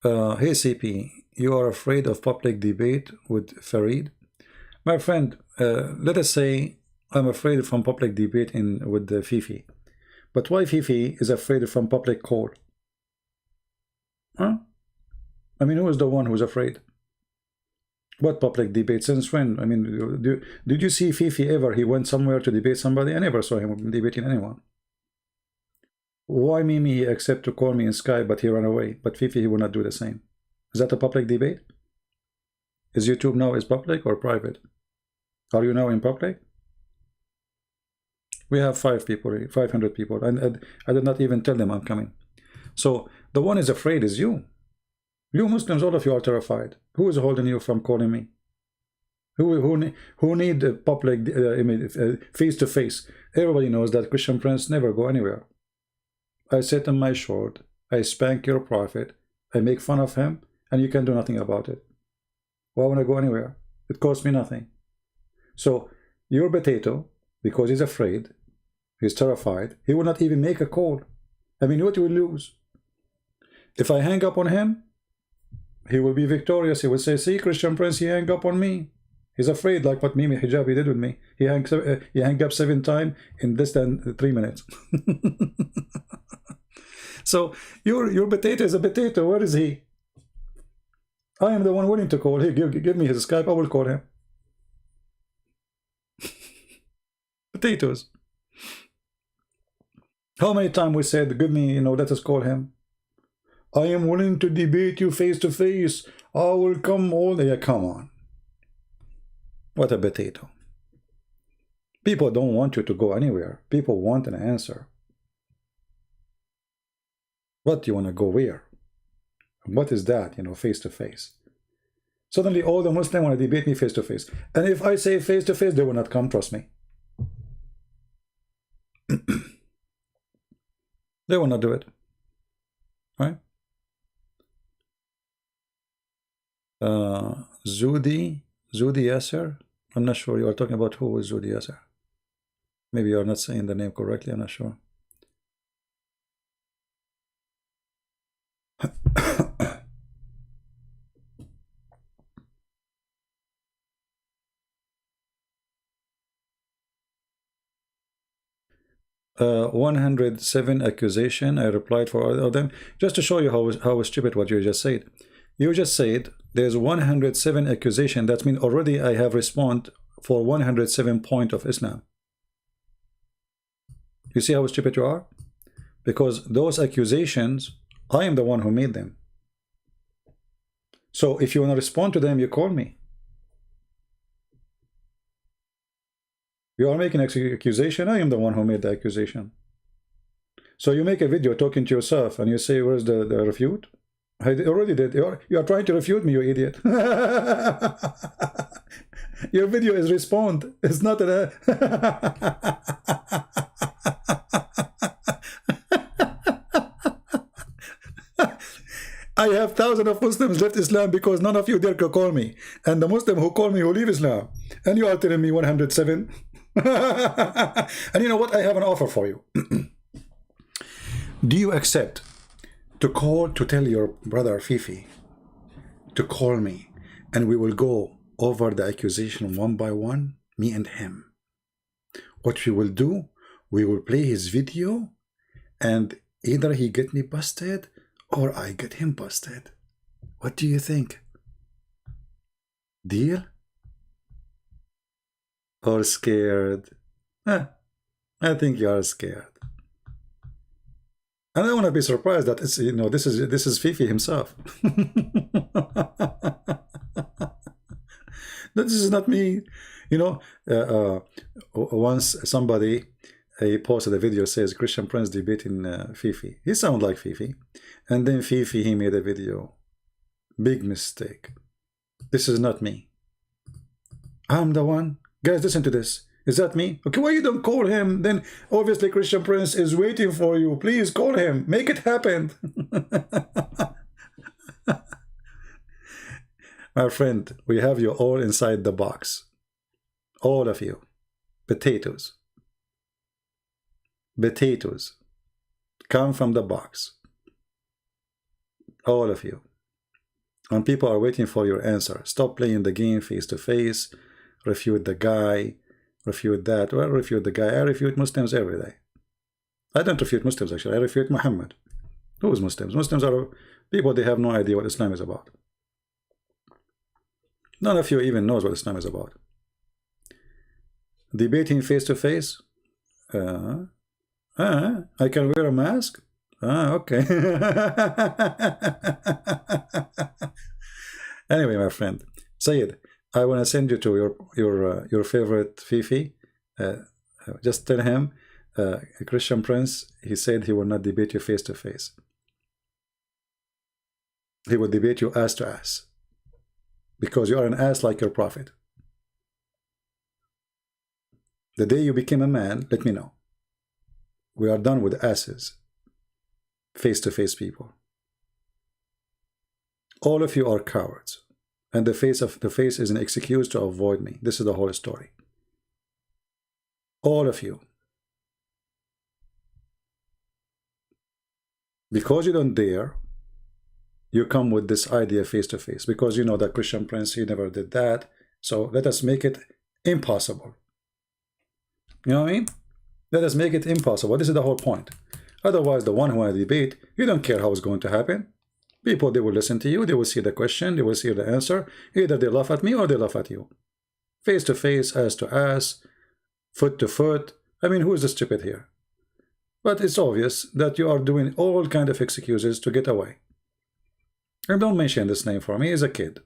Hey CP, you are afraid of public debate with Farid? My friend, let us say I'm afraid from public debate with Fifi. But why Fifi is afraid from public call? Huh? I mean, who is the one who's afraid? What public debate? Since when? I mean, did you see Fifi ever? He went somewhere to debate somebody? I never saw him debating anyone. Why Mimi, he accept to call me in Skype, but he ran away? But Fifi, he will not do the same. Is that a public debate? Is YouTube now is public or private? Are you now in public? We have 500 people, and I did not even tell them I'm coming. So the one is afraid is you. You Muslims, all of you are terrified. Who is holding you from calling me? Who need a public face to face? Everybody knows that Christian Prince never go anywhere. I sit on my short, I spank your prophet, I make fun of him, and you can do nothing about it. Why would I go anywhere? It costs me nothing. So your potato, because he's afraid, he's terrified, he will not even make a call. I mean, what you will lose? If I hang up on him, he will be victorious. He will say, see, Christian Prince, he hung up on me. He's afraid, like what Mimi Hijabi did with me. He hung up 7 times in less than 3 minutes. So your potato is a potato. Where is he? I am the one willing to call. Hey, give me his Skype. I will call him. Potatoes. How many times we said, give me, let us call him. I am willing to debate you face to face. I will come all day. Come on. What a potato. People don't want you to go anywhere. People want an answer. What do you want to go where? What is that, face to face? Suddenly all the Muslims want to debate me face to face. And if I say face to face, they will not come, trust me. They will not do it. Right? Zudi Yasser? I'm not sure. You are talking about who is Zudi Yasser? Maybe you are not saying the name correctly. I'm not sure. 107 accusation. I replied for all of them. Just to show you how stupid what you just said. You just said there's 107 accusation. That means already I have responded for 107 point of Islam. You see how stupid you are? Because those accusations, I am the one who made them. So if you want to respond to them, you call me. You are making an accusation. I am the one who made the accusation. So you make a video talking to yourself and you say, where's the refute? I already did. You are trying to refute me, you idiot. Your video is respond. It's not an... I have thousands of Muslims left Islam because none of you dare to call me. And the Muslim who call me who leave Islam. And you are telling me 107. And you know what? I have an offer for you. Do you accept to tell your brother Fifi to call me, and we will go over the accusation one by one, me and him? What we will do, we will play his video, and either he get me busted or I get him busted. What do you think? Deal? Or scared? I think you are scared. And I want to be surprised that it's, you know, this is Fifi himself. This is not me. You know, once somebody he posted a video says Christian Prince debating Fifi. He sounds like Fifi. And then Fifi, he made a video. Big mistake. This is not me. I'm the one. Guys, listen to this. Is that me? Okay, why you don't call him? Then obviously Christian Prince is waiting for you. Please call him. Make it happen. My friend, we have you all inside the box. All of you. Potatoes. Potatoes. Come from the box. All of you. And people are waiting for your answer. Stop playing the game face to face. Refute the guy. Refute that. Well, refute the guy. I refute Muslims every day. I don't refute Muslims actually. I refute Muhammad. Who is Muslims? Muslims are people, they have no idea what Islam is about. None of you even knows what Islam is about. Debating face to face. I can wear a mask. Okay. Anyway, my friend, Sayed, I want to send you to your favorite Fifi. Just tell him, Christian Prince, he said he will not debate you face to face. He will debate you ass to ass, because you are an ass like your prophet. The day you became a man, let me know. We are done with asses, face to face people. All of you are cowards. And the face is an excuse to avoid me. This is the whole story. All of you. Because you don't dare, you come with this idea face to face. Because you know that Christian Prince, he never did that. So let us make it impossible. You know what I mean? Let us make it impossible. This is the whole point. Otherwise, the one who wants to debate, you don't care how it's going to happen. People, they will listen to you, they will see the question, they will see the answer. Either they laugh at me or they laugh at you. Face to face, ass to ass, foot to foot. I mean, who is the stupid here? But it's obvious that you are doing all kind of excuses to get away. And don't mention this name for me, he's a kid.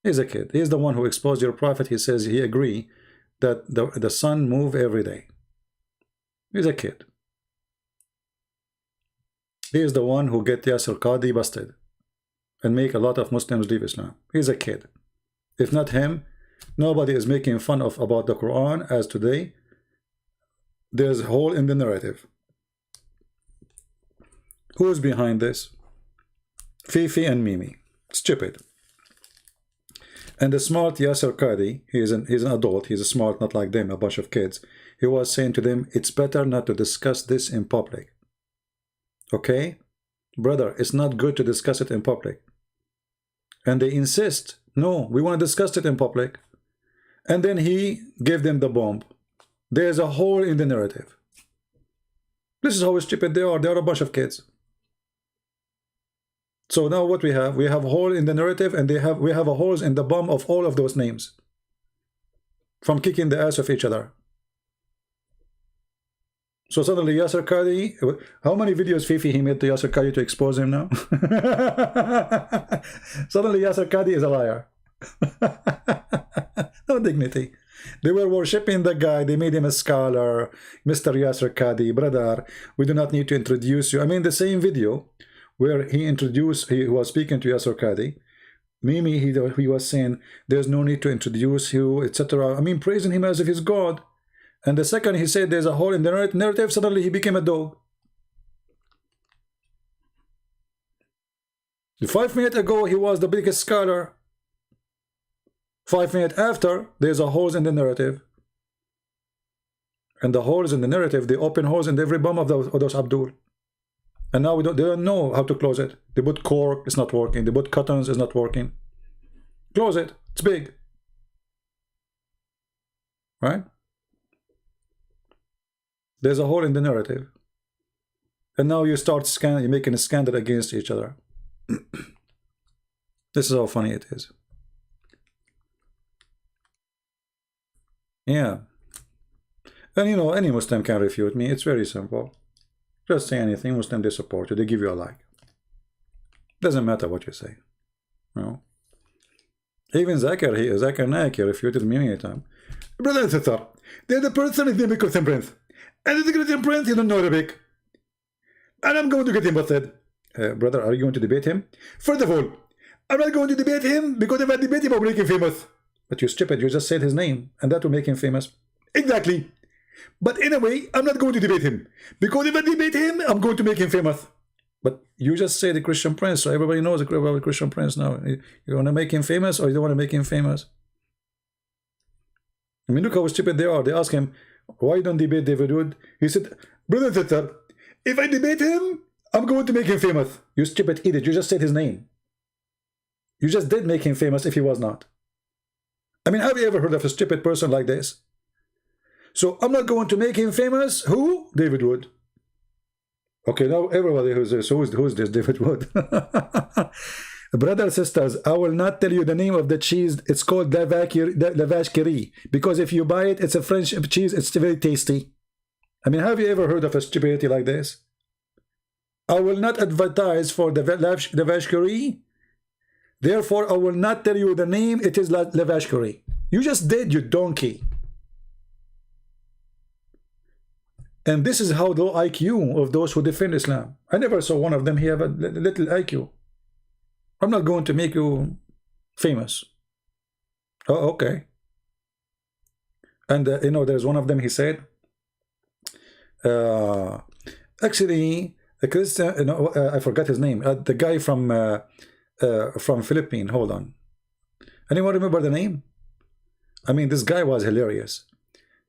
He's a kid. He's the one who exposed your prophet. He says he agree that the sun move every day. He's a kid. He is the one who get Yasir Qadi busted and make a lot of Muslims leave Islam. He's a kid. If not him, nobody is making fun of about the Quran as today. There's a hole in the narrative. Who is behind this? Fifi and Mimi. Stupid. And the smart Yasir Qadi, he's an adult, he's smart, not like them, a bunch of kids. He was saying to them, it's better not to discuss this in public. Okay? Brother, it's not good to discuss it in public. And they insist, no, we want to discuss it in public. And then he gave them the bomb. There's a hole in the narrative. This is how stupid they are. They are a bunch of kids. So now what we have a hole in the narrative, and we have a holes in the bomb of all of those names. From kicking the ass of each other. So suddenly Yasir Qadi, how many videos Fifi he made to Yasir Qadi to expose him now? Suddenly Yasir Qadi is a liar. No dignity. They were worshipping the guy, they made him a scholar, Mr. Yasir Qadi, brother, we do not need to introduce you. I mean, the same video where he was speaking to Yasir Qadi, Mimi, he was saying, there's no need to introduce you, etc. I mean, praising him as if he's God. And the second he said there's a hole in the narrative, suddenly he became a dog. 5 minutes ago, he was the biggest scholar. 5 minutes after, there's a holes in the narrative. And the holes in the narrative, they open holes in every bomb of those Abdul. And now they don't know how to close it. They put cork, it's not working. They put cottons, it's not working. Close it, it's big. Right? There's a hole in the narrative. And now you start you're making a scandal against each other. This is how funny it is. Yeah. And you know, any Muslim can refute me. It's very simple. Just say anything. Muslim, they support you. They give you a like. Doesn't matter what you say. No. Even Zakir Naik, he refuted me many times. Brother and sister, they're the person is the Christian prince. And the Christian prince, he don't know Arabic. And I'm going to get him busted. Brother, are you going to debate him? First of all, I'm not going to debate him because if I debate him, I'll make him famous. But you stupid, you just said his name, and that will make him famous. Exactly. But anyway, I'm not going to debate him. Because if I debate him, I'm going to make him famous. But you just say the Christian prince, so everybody knows about the Christian prince now. You want to make him famous, or you don't want to make him famous? I mean, look how stupid they are. They ask him, why you don't debate David Wood? He said, brother and sister, if I debate him, I'm going to make him famous. You stupid idiot, you just said his name. You just did make him famous if he was not. I mean, have you ever heard of a stupid person like this? So I'm not going to make him famous. Who? David Wood. Okay, now everybody who's this, who's this David Wood? Brothers, sisters, I will not tell you the name of the cheese. It's called la vache qui rit, because if you buy it, it's a French cheese. It's very tasty. I mean, have you ever heard of a stupidity like this? I will not advertise for the vache qui rit. Therefore, I will not tell you the name. It is la vache qui rit. You just did, you donkey. And this is how low IQ of those who defend Islam. I never saw one of them have a little IQ. I'm not going to make you famous. Oh, okay. And you know, there's one of them, he said, actually, a Christian, you know, I forgot his name, the guy from Philippines. Hold on. Anyone remember the name? I mean, this guy was hilarious.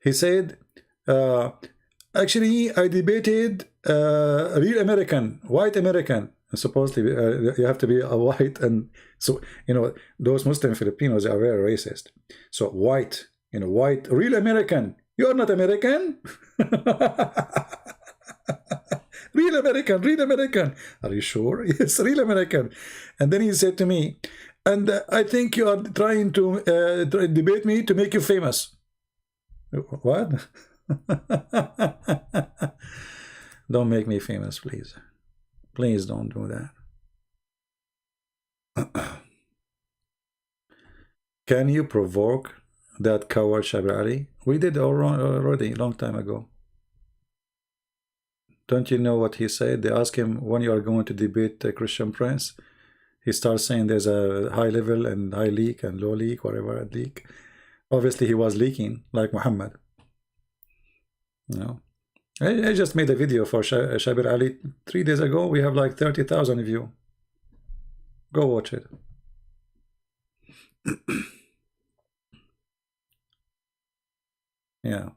He said, actually, I debated a real American, white American. Supposedly, you have to be a white, and so you know those Muslim Filipinos are very racist. So white, you know, white, real American. You are not American. Real American, real American. Are you sure? Yes, real American. And then he said to me, and I think you are trying to debate me to make you famous. What? Don't make me famous, please. Please don't do that. Can you provoke that coward Shabir Ali? We did already a long time ago. Don't you know what he said? They asked him, when you are going to debate the Christian prince, he starts saying there's a high level and high leak and low leak, whatever leak. Obviously he was leaking like Muhammad. You know, I just made a video for Shabir Ali 3 days ago. We have like 30,000 views. Go watch it. Yeah.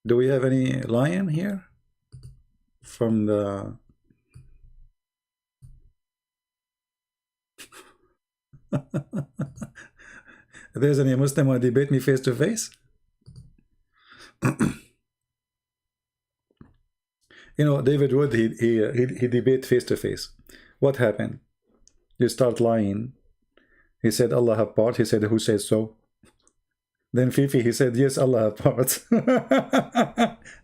Do we have any lion here from the if there's any Muslim want to debate me face to face? You know, David Wood, he debate face to face. What happened? You start lying. He said Allah have parts. He said, who says so? Then Fifi, he said, yes, Allah have parts.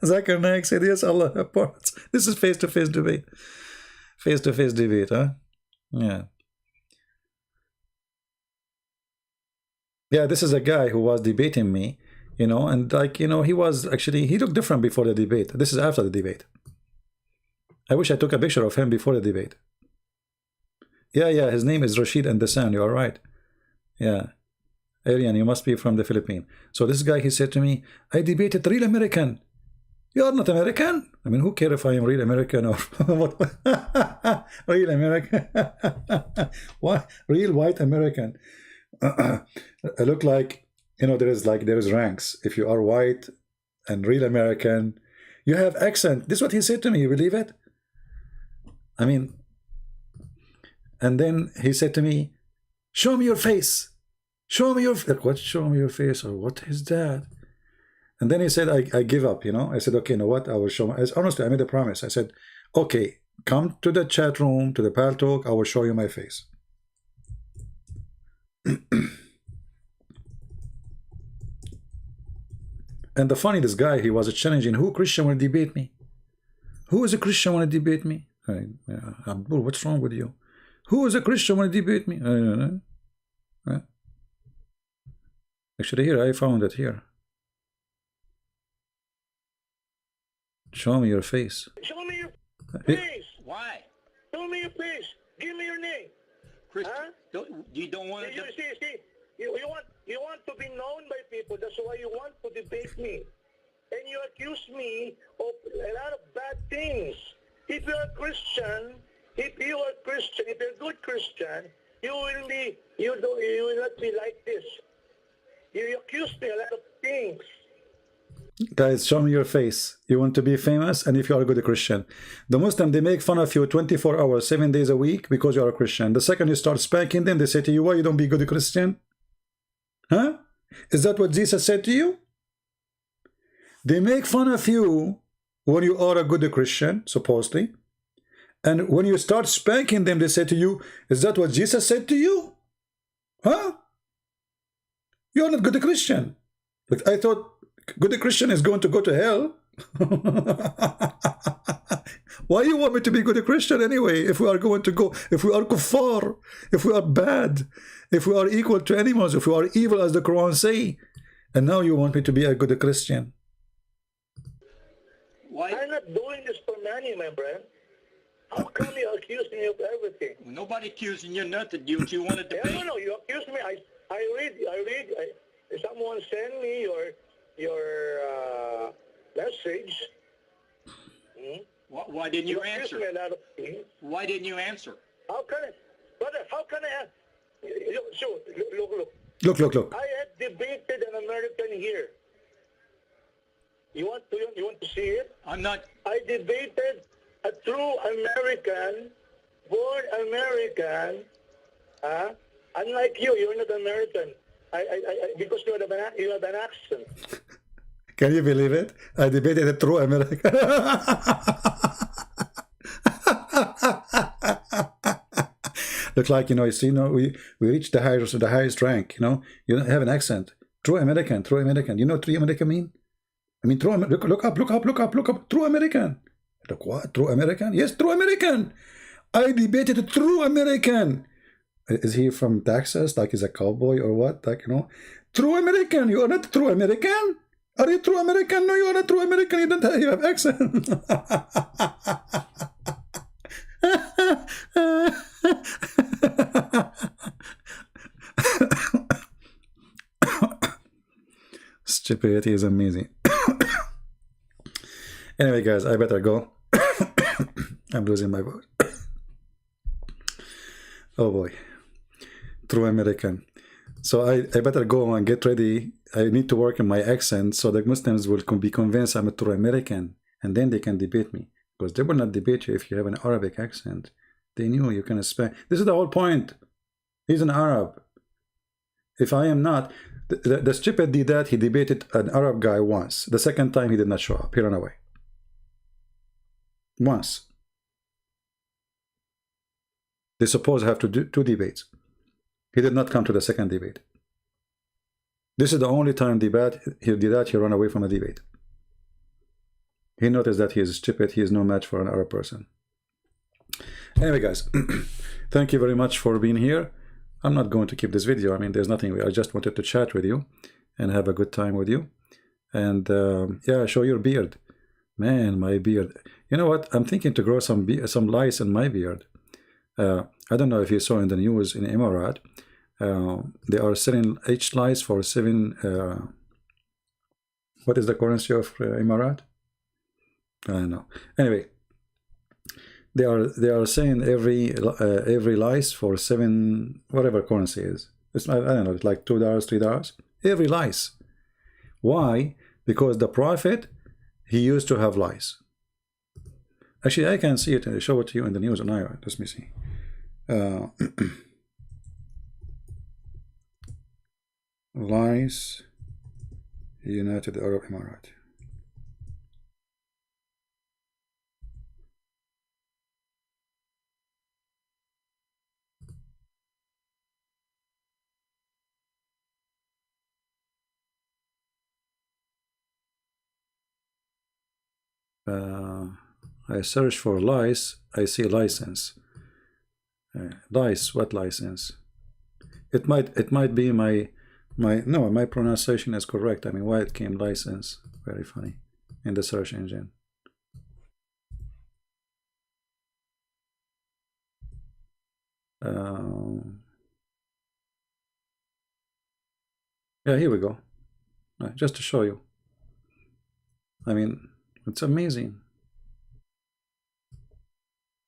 Zakir Naik said, yes, Allah have parts. This is face to face debate. Face to face debate, huh? Yeah. Yeah, this is a guy who was debating me, you know, and like, you know, he was actually, he looked different before the debate. This is after the debate. I wish I took a picture of him before the debate. Yeah, his name is Rashid Andasan, you are right. Yeah. Aryan, you must be from the Philippines. So this guy, he said to me, I debated real American. You are not American. I mean, who cares if I am real American or what? Real American. What? Real white American. I look like, you know, there is ranks. If you are white and real American, you have accent. This is what he said to me. You believe it? I mean, and then he said to me, show me your face. Show me your, like, what, show me your face, or what is that? And then he said, I give up, you know. I said, okay, you know what? I will show my, honestly, I made a promise. I said, okay, come to the chat room, to the pal talk. I will show you my face. And the funny, this guy, he was challenging, who Christian want to debate me? Who is a Christian want to debate me? Abdul, what's wrong with you? Who is a Christian want to debate me? Actually, here, I found it here. Show me your face. Show me your face. Why? Show me your face. Give me your name. Christian, you don't want to... See, you want to be known by people. That's why you want to debate me. And you accuse me of a lot of bad things. If you're a Christian, if you're a good Christian, you will not be like this. You accuse me a lot of things. Guys, show me your face. You want to be famous, and if you are a good Christian. The Muslim, they make fun of you 24 hours, 7 days a week because you are a Christian. The second you start spanking them, they say to you, why you don't be a good Christian? Huh? Is that what Jesus said to you? They make fun of you when you are a good Christian, supposedly. And when you start spanking them, they say to you, is that what Jesus said to you? Huh? You're not good Christian. But I thought good Christian is going to go to hell. Why you want me to be good Christian anyway? If we are going to go, if we are kuffar, if we are bad, if we are equal to animals, if we are evil as the Quran say, and now you want me to be a good Christian. Why? I'm not doing this for money, my friend. How come you accuse me of everything? Nobody accusing you nothing. You want to debate? No, you accuse me. I read. Someone send me your message. Why didn't you answer? Why didn't you answer? How can I, brother? How can I? Look. I have debated an American here. You want to see it? I'm not. I debated a true American, born American. Unlike you, you're not American. Because you have an accent. Can you believe it? I debated a true American. Look like, you know, we reached the highest rank, you know. You don't have an accent. True American. You know what true American mean? I mean, look up. True American. Look, what? True American? Yes, true American. I debated a true American. Is he from Texas? Like, he's a cowboy or what? Like, you know, true American. You are not true American. Are you true American? No, you are not true American. You have accent. Stupidity is amazing. Anyway, guys, I better go. I'm losing my voice. Oh boy. True American. So I better go and get ready. I need to work on my accent so the Muslims will be convinced I'm a true American, and then they can debate me, because they will not debate you if you have an Arabic accent. They knew you can speak. This is the whole point. He's an Arab. If I am not, the stupid did that. He debated an Arab guy once. The second time he did not show up. He ran away. Once. They suppose have to do 2 debates. He did not come to the second debate. This is the only time he did that. He ran away from a debate. He noticed that he is stupid. He is no match for an Arab person. Anyway, guys, thank you very much for being here. I'm not going to keep this video. I mean, there's nothing. I just wanted to chat with you and have a good time with you. And yeah, show your beard. Man, my beard. You know what? I'm thinking to grow some lice in my beard. I don't know if you saw in the news in Emirat. They are selling each lice for 7. What is the currency of Emirat? I know. Anyway, they are saying every lice for 7 whatever currency is. It's, I don't know, it's like $2, $3. Every lice. Why? Because the prophet, he used to have lice. Actually, I can see it and show it to you in the news on Iran. Let me see. Lice, United Arab Emirates. I search for lice. I see license. Lice. What license? It might be my pronunciation is correct. I mean, why it came license? Very funny in the search engine. Yeah, here we go. Just to show you. I mean, it's amazing.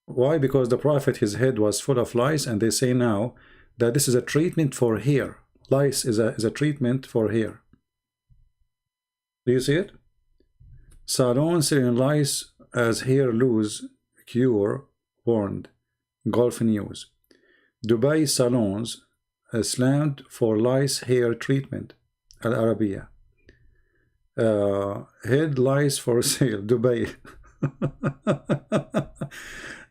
Why? Because the prophet, his head was full of lice, and they say now that this is a treatment for hair. Lice is a treatment for hair. Do you see it? Salon selling lice as hair loss cure warned. Gulf News. Dubai salons slammed for lice hair treatment. Al Arabiya. Head lice for sale. Dubai.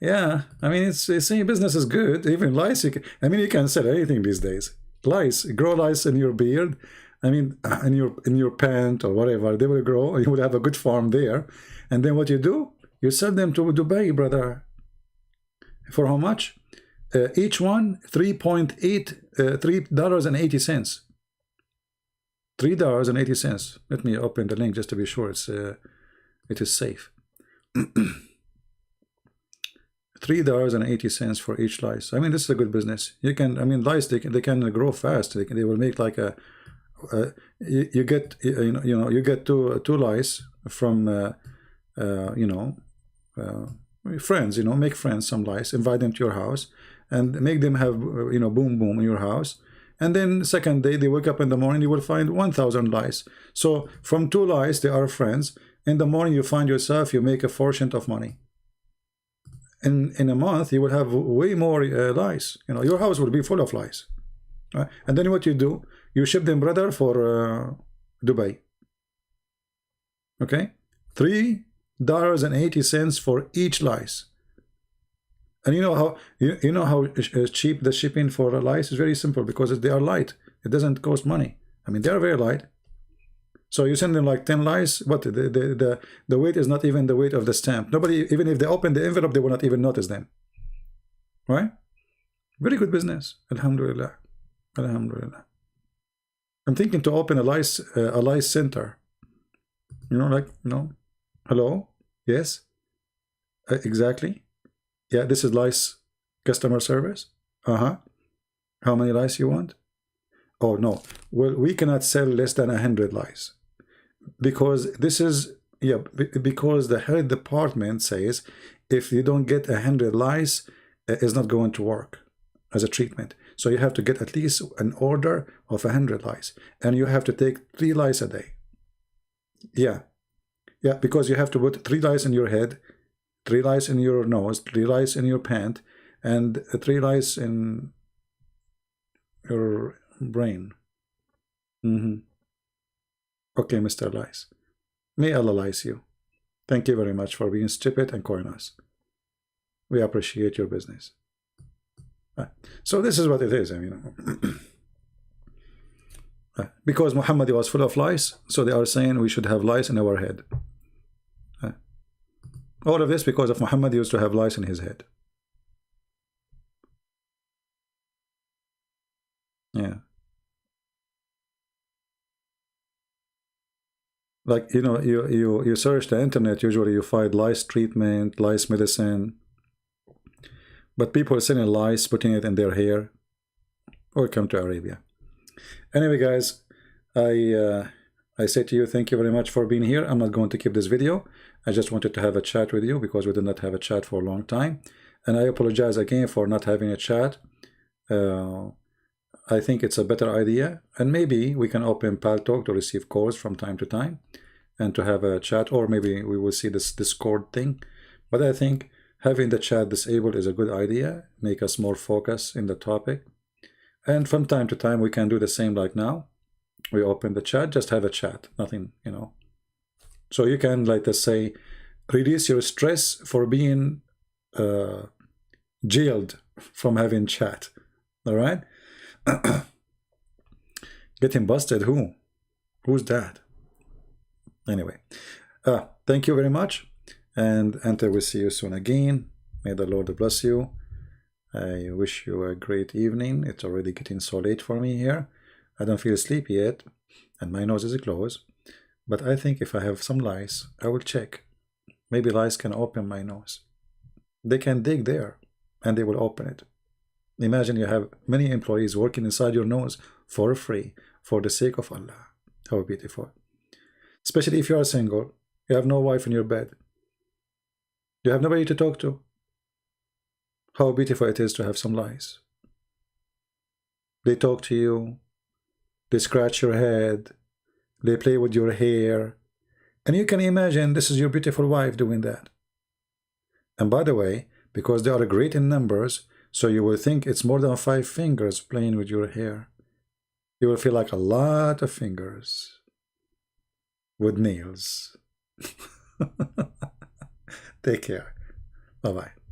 Yeah, I mean, it's business is good. Even lice, I mean, you can sell anything these days. Lice, grow lice in your beard. I mean, in your pant or whatever, they will grow. You will have a good farm there. And then what you do? You sell them to Dubai, brother. For how much? Each one $3.80. $3.80. Let me open the link just to be sure it is safe. $3.80 for each lice. I mean, this is a good business. You can, I mean, lice, they can grow fast. They will make like a you get you get two lice from friends. Make friends, some lice, invite them to your house, and make them have boom boom in your house. And then second day they wake up in the morning, you will find 1,000 lice. So from 2 lice, they are friends. In the morning you find yourself, you make a fortune of money. In a month you will have way more lice. Your house will be full of lice. Right? And then what you do, you ship them, brother, for Dubai. Okay, $3.80 for each lice. And you know how cheap the shipping for a lice is? Very simple, because they are light. It doesn't cost money. I mean, they are very light. So you send them like 10 lice. What the weight is not even the weight of the stamp. Nobody, even if they open the envelope, they will not even notice them. Right? Very good business. Alhamdulillah. Alhamdulillah. I'm thinking to open a lice center. Hello? Yes? Exactly. Yeah, this is lice customer service. How many lice you want? Oh, no. Well, we cannot sell less than 100 lice. Because this is, because the health department says if you don't get 100 lice, it's not going to work as a treatment. So you have to get at least an order of 100 lice. And you have to take 3 lice a day. Yeah, because you have to put 3 lice in your head, 3 lice in your nose, 3 lice in your pant, and 3 lice in your brain. Okay, Mr. Lice. May Allah lice you. Thank you very much for being stupid and calling us. We appreciate your business. So this is what it is. I mean, because Muhammad was full of lice, so they are saying we should have lice in our head. All of this because of Muhammad used to have lice in his head. Yeah. Like, you search the internet, usually you find lice treatment, lice medicine. But people are selling lice, putting it in their hair. Welcome to Arabia. Anyway, guys, I say to you, thank you very much for being here. I'm not going to keep this video. I just wanted to have a chat with you because we did not have a chat for a long time. And I apologize again for not having a chat. I think it's a better idea. And maybe we can open Paltalk to receive calls from time to time and to have a chat, or maybe we will see this Discord thing. But I think having the chat disabled is a good idea, make us more focused in the topic. And from time to time, we can do the same like now. We open the chat, just have a chat, nothing, you know. So you can, like let's say, release your stress for being jailed from having chat, all right? Getting busted, who? Who's that? Anyway, thank you very much. And Enter will see you soon again. May the Lord bless you. I wish you a great evening. It's already getting so late for me here. I don't feel sleepy yet, and my nose is closed. But I think if I have some lice, I will check. Maybe lice can open my nose. They can dig there, and they will open it. Imagine you have many employees working inside your nose for free, for the sake of Allah. How beautiful. Especially if you are single, you have no wife in your bed. You have nobody to talk to. How beautiful it is to have some lice. They talk to you, they scratch your head, they play with your hair, and you can imagine this is your beautiful wife doing that. And by the way, because they are great in numbers, so you will think it's more than 5 fingers playing with your hair. You will feel like a lot of fingers with nails. Take care. Bye-bye.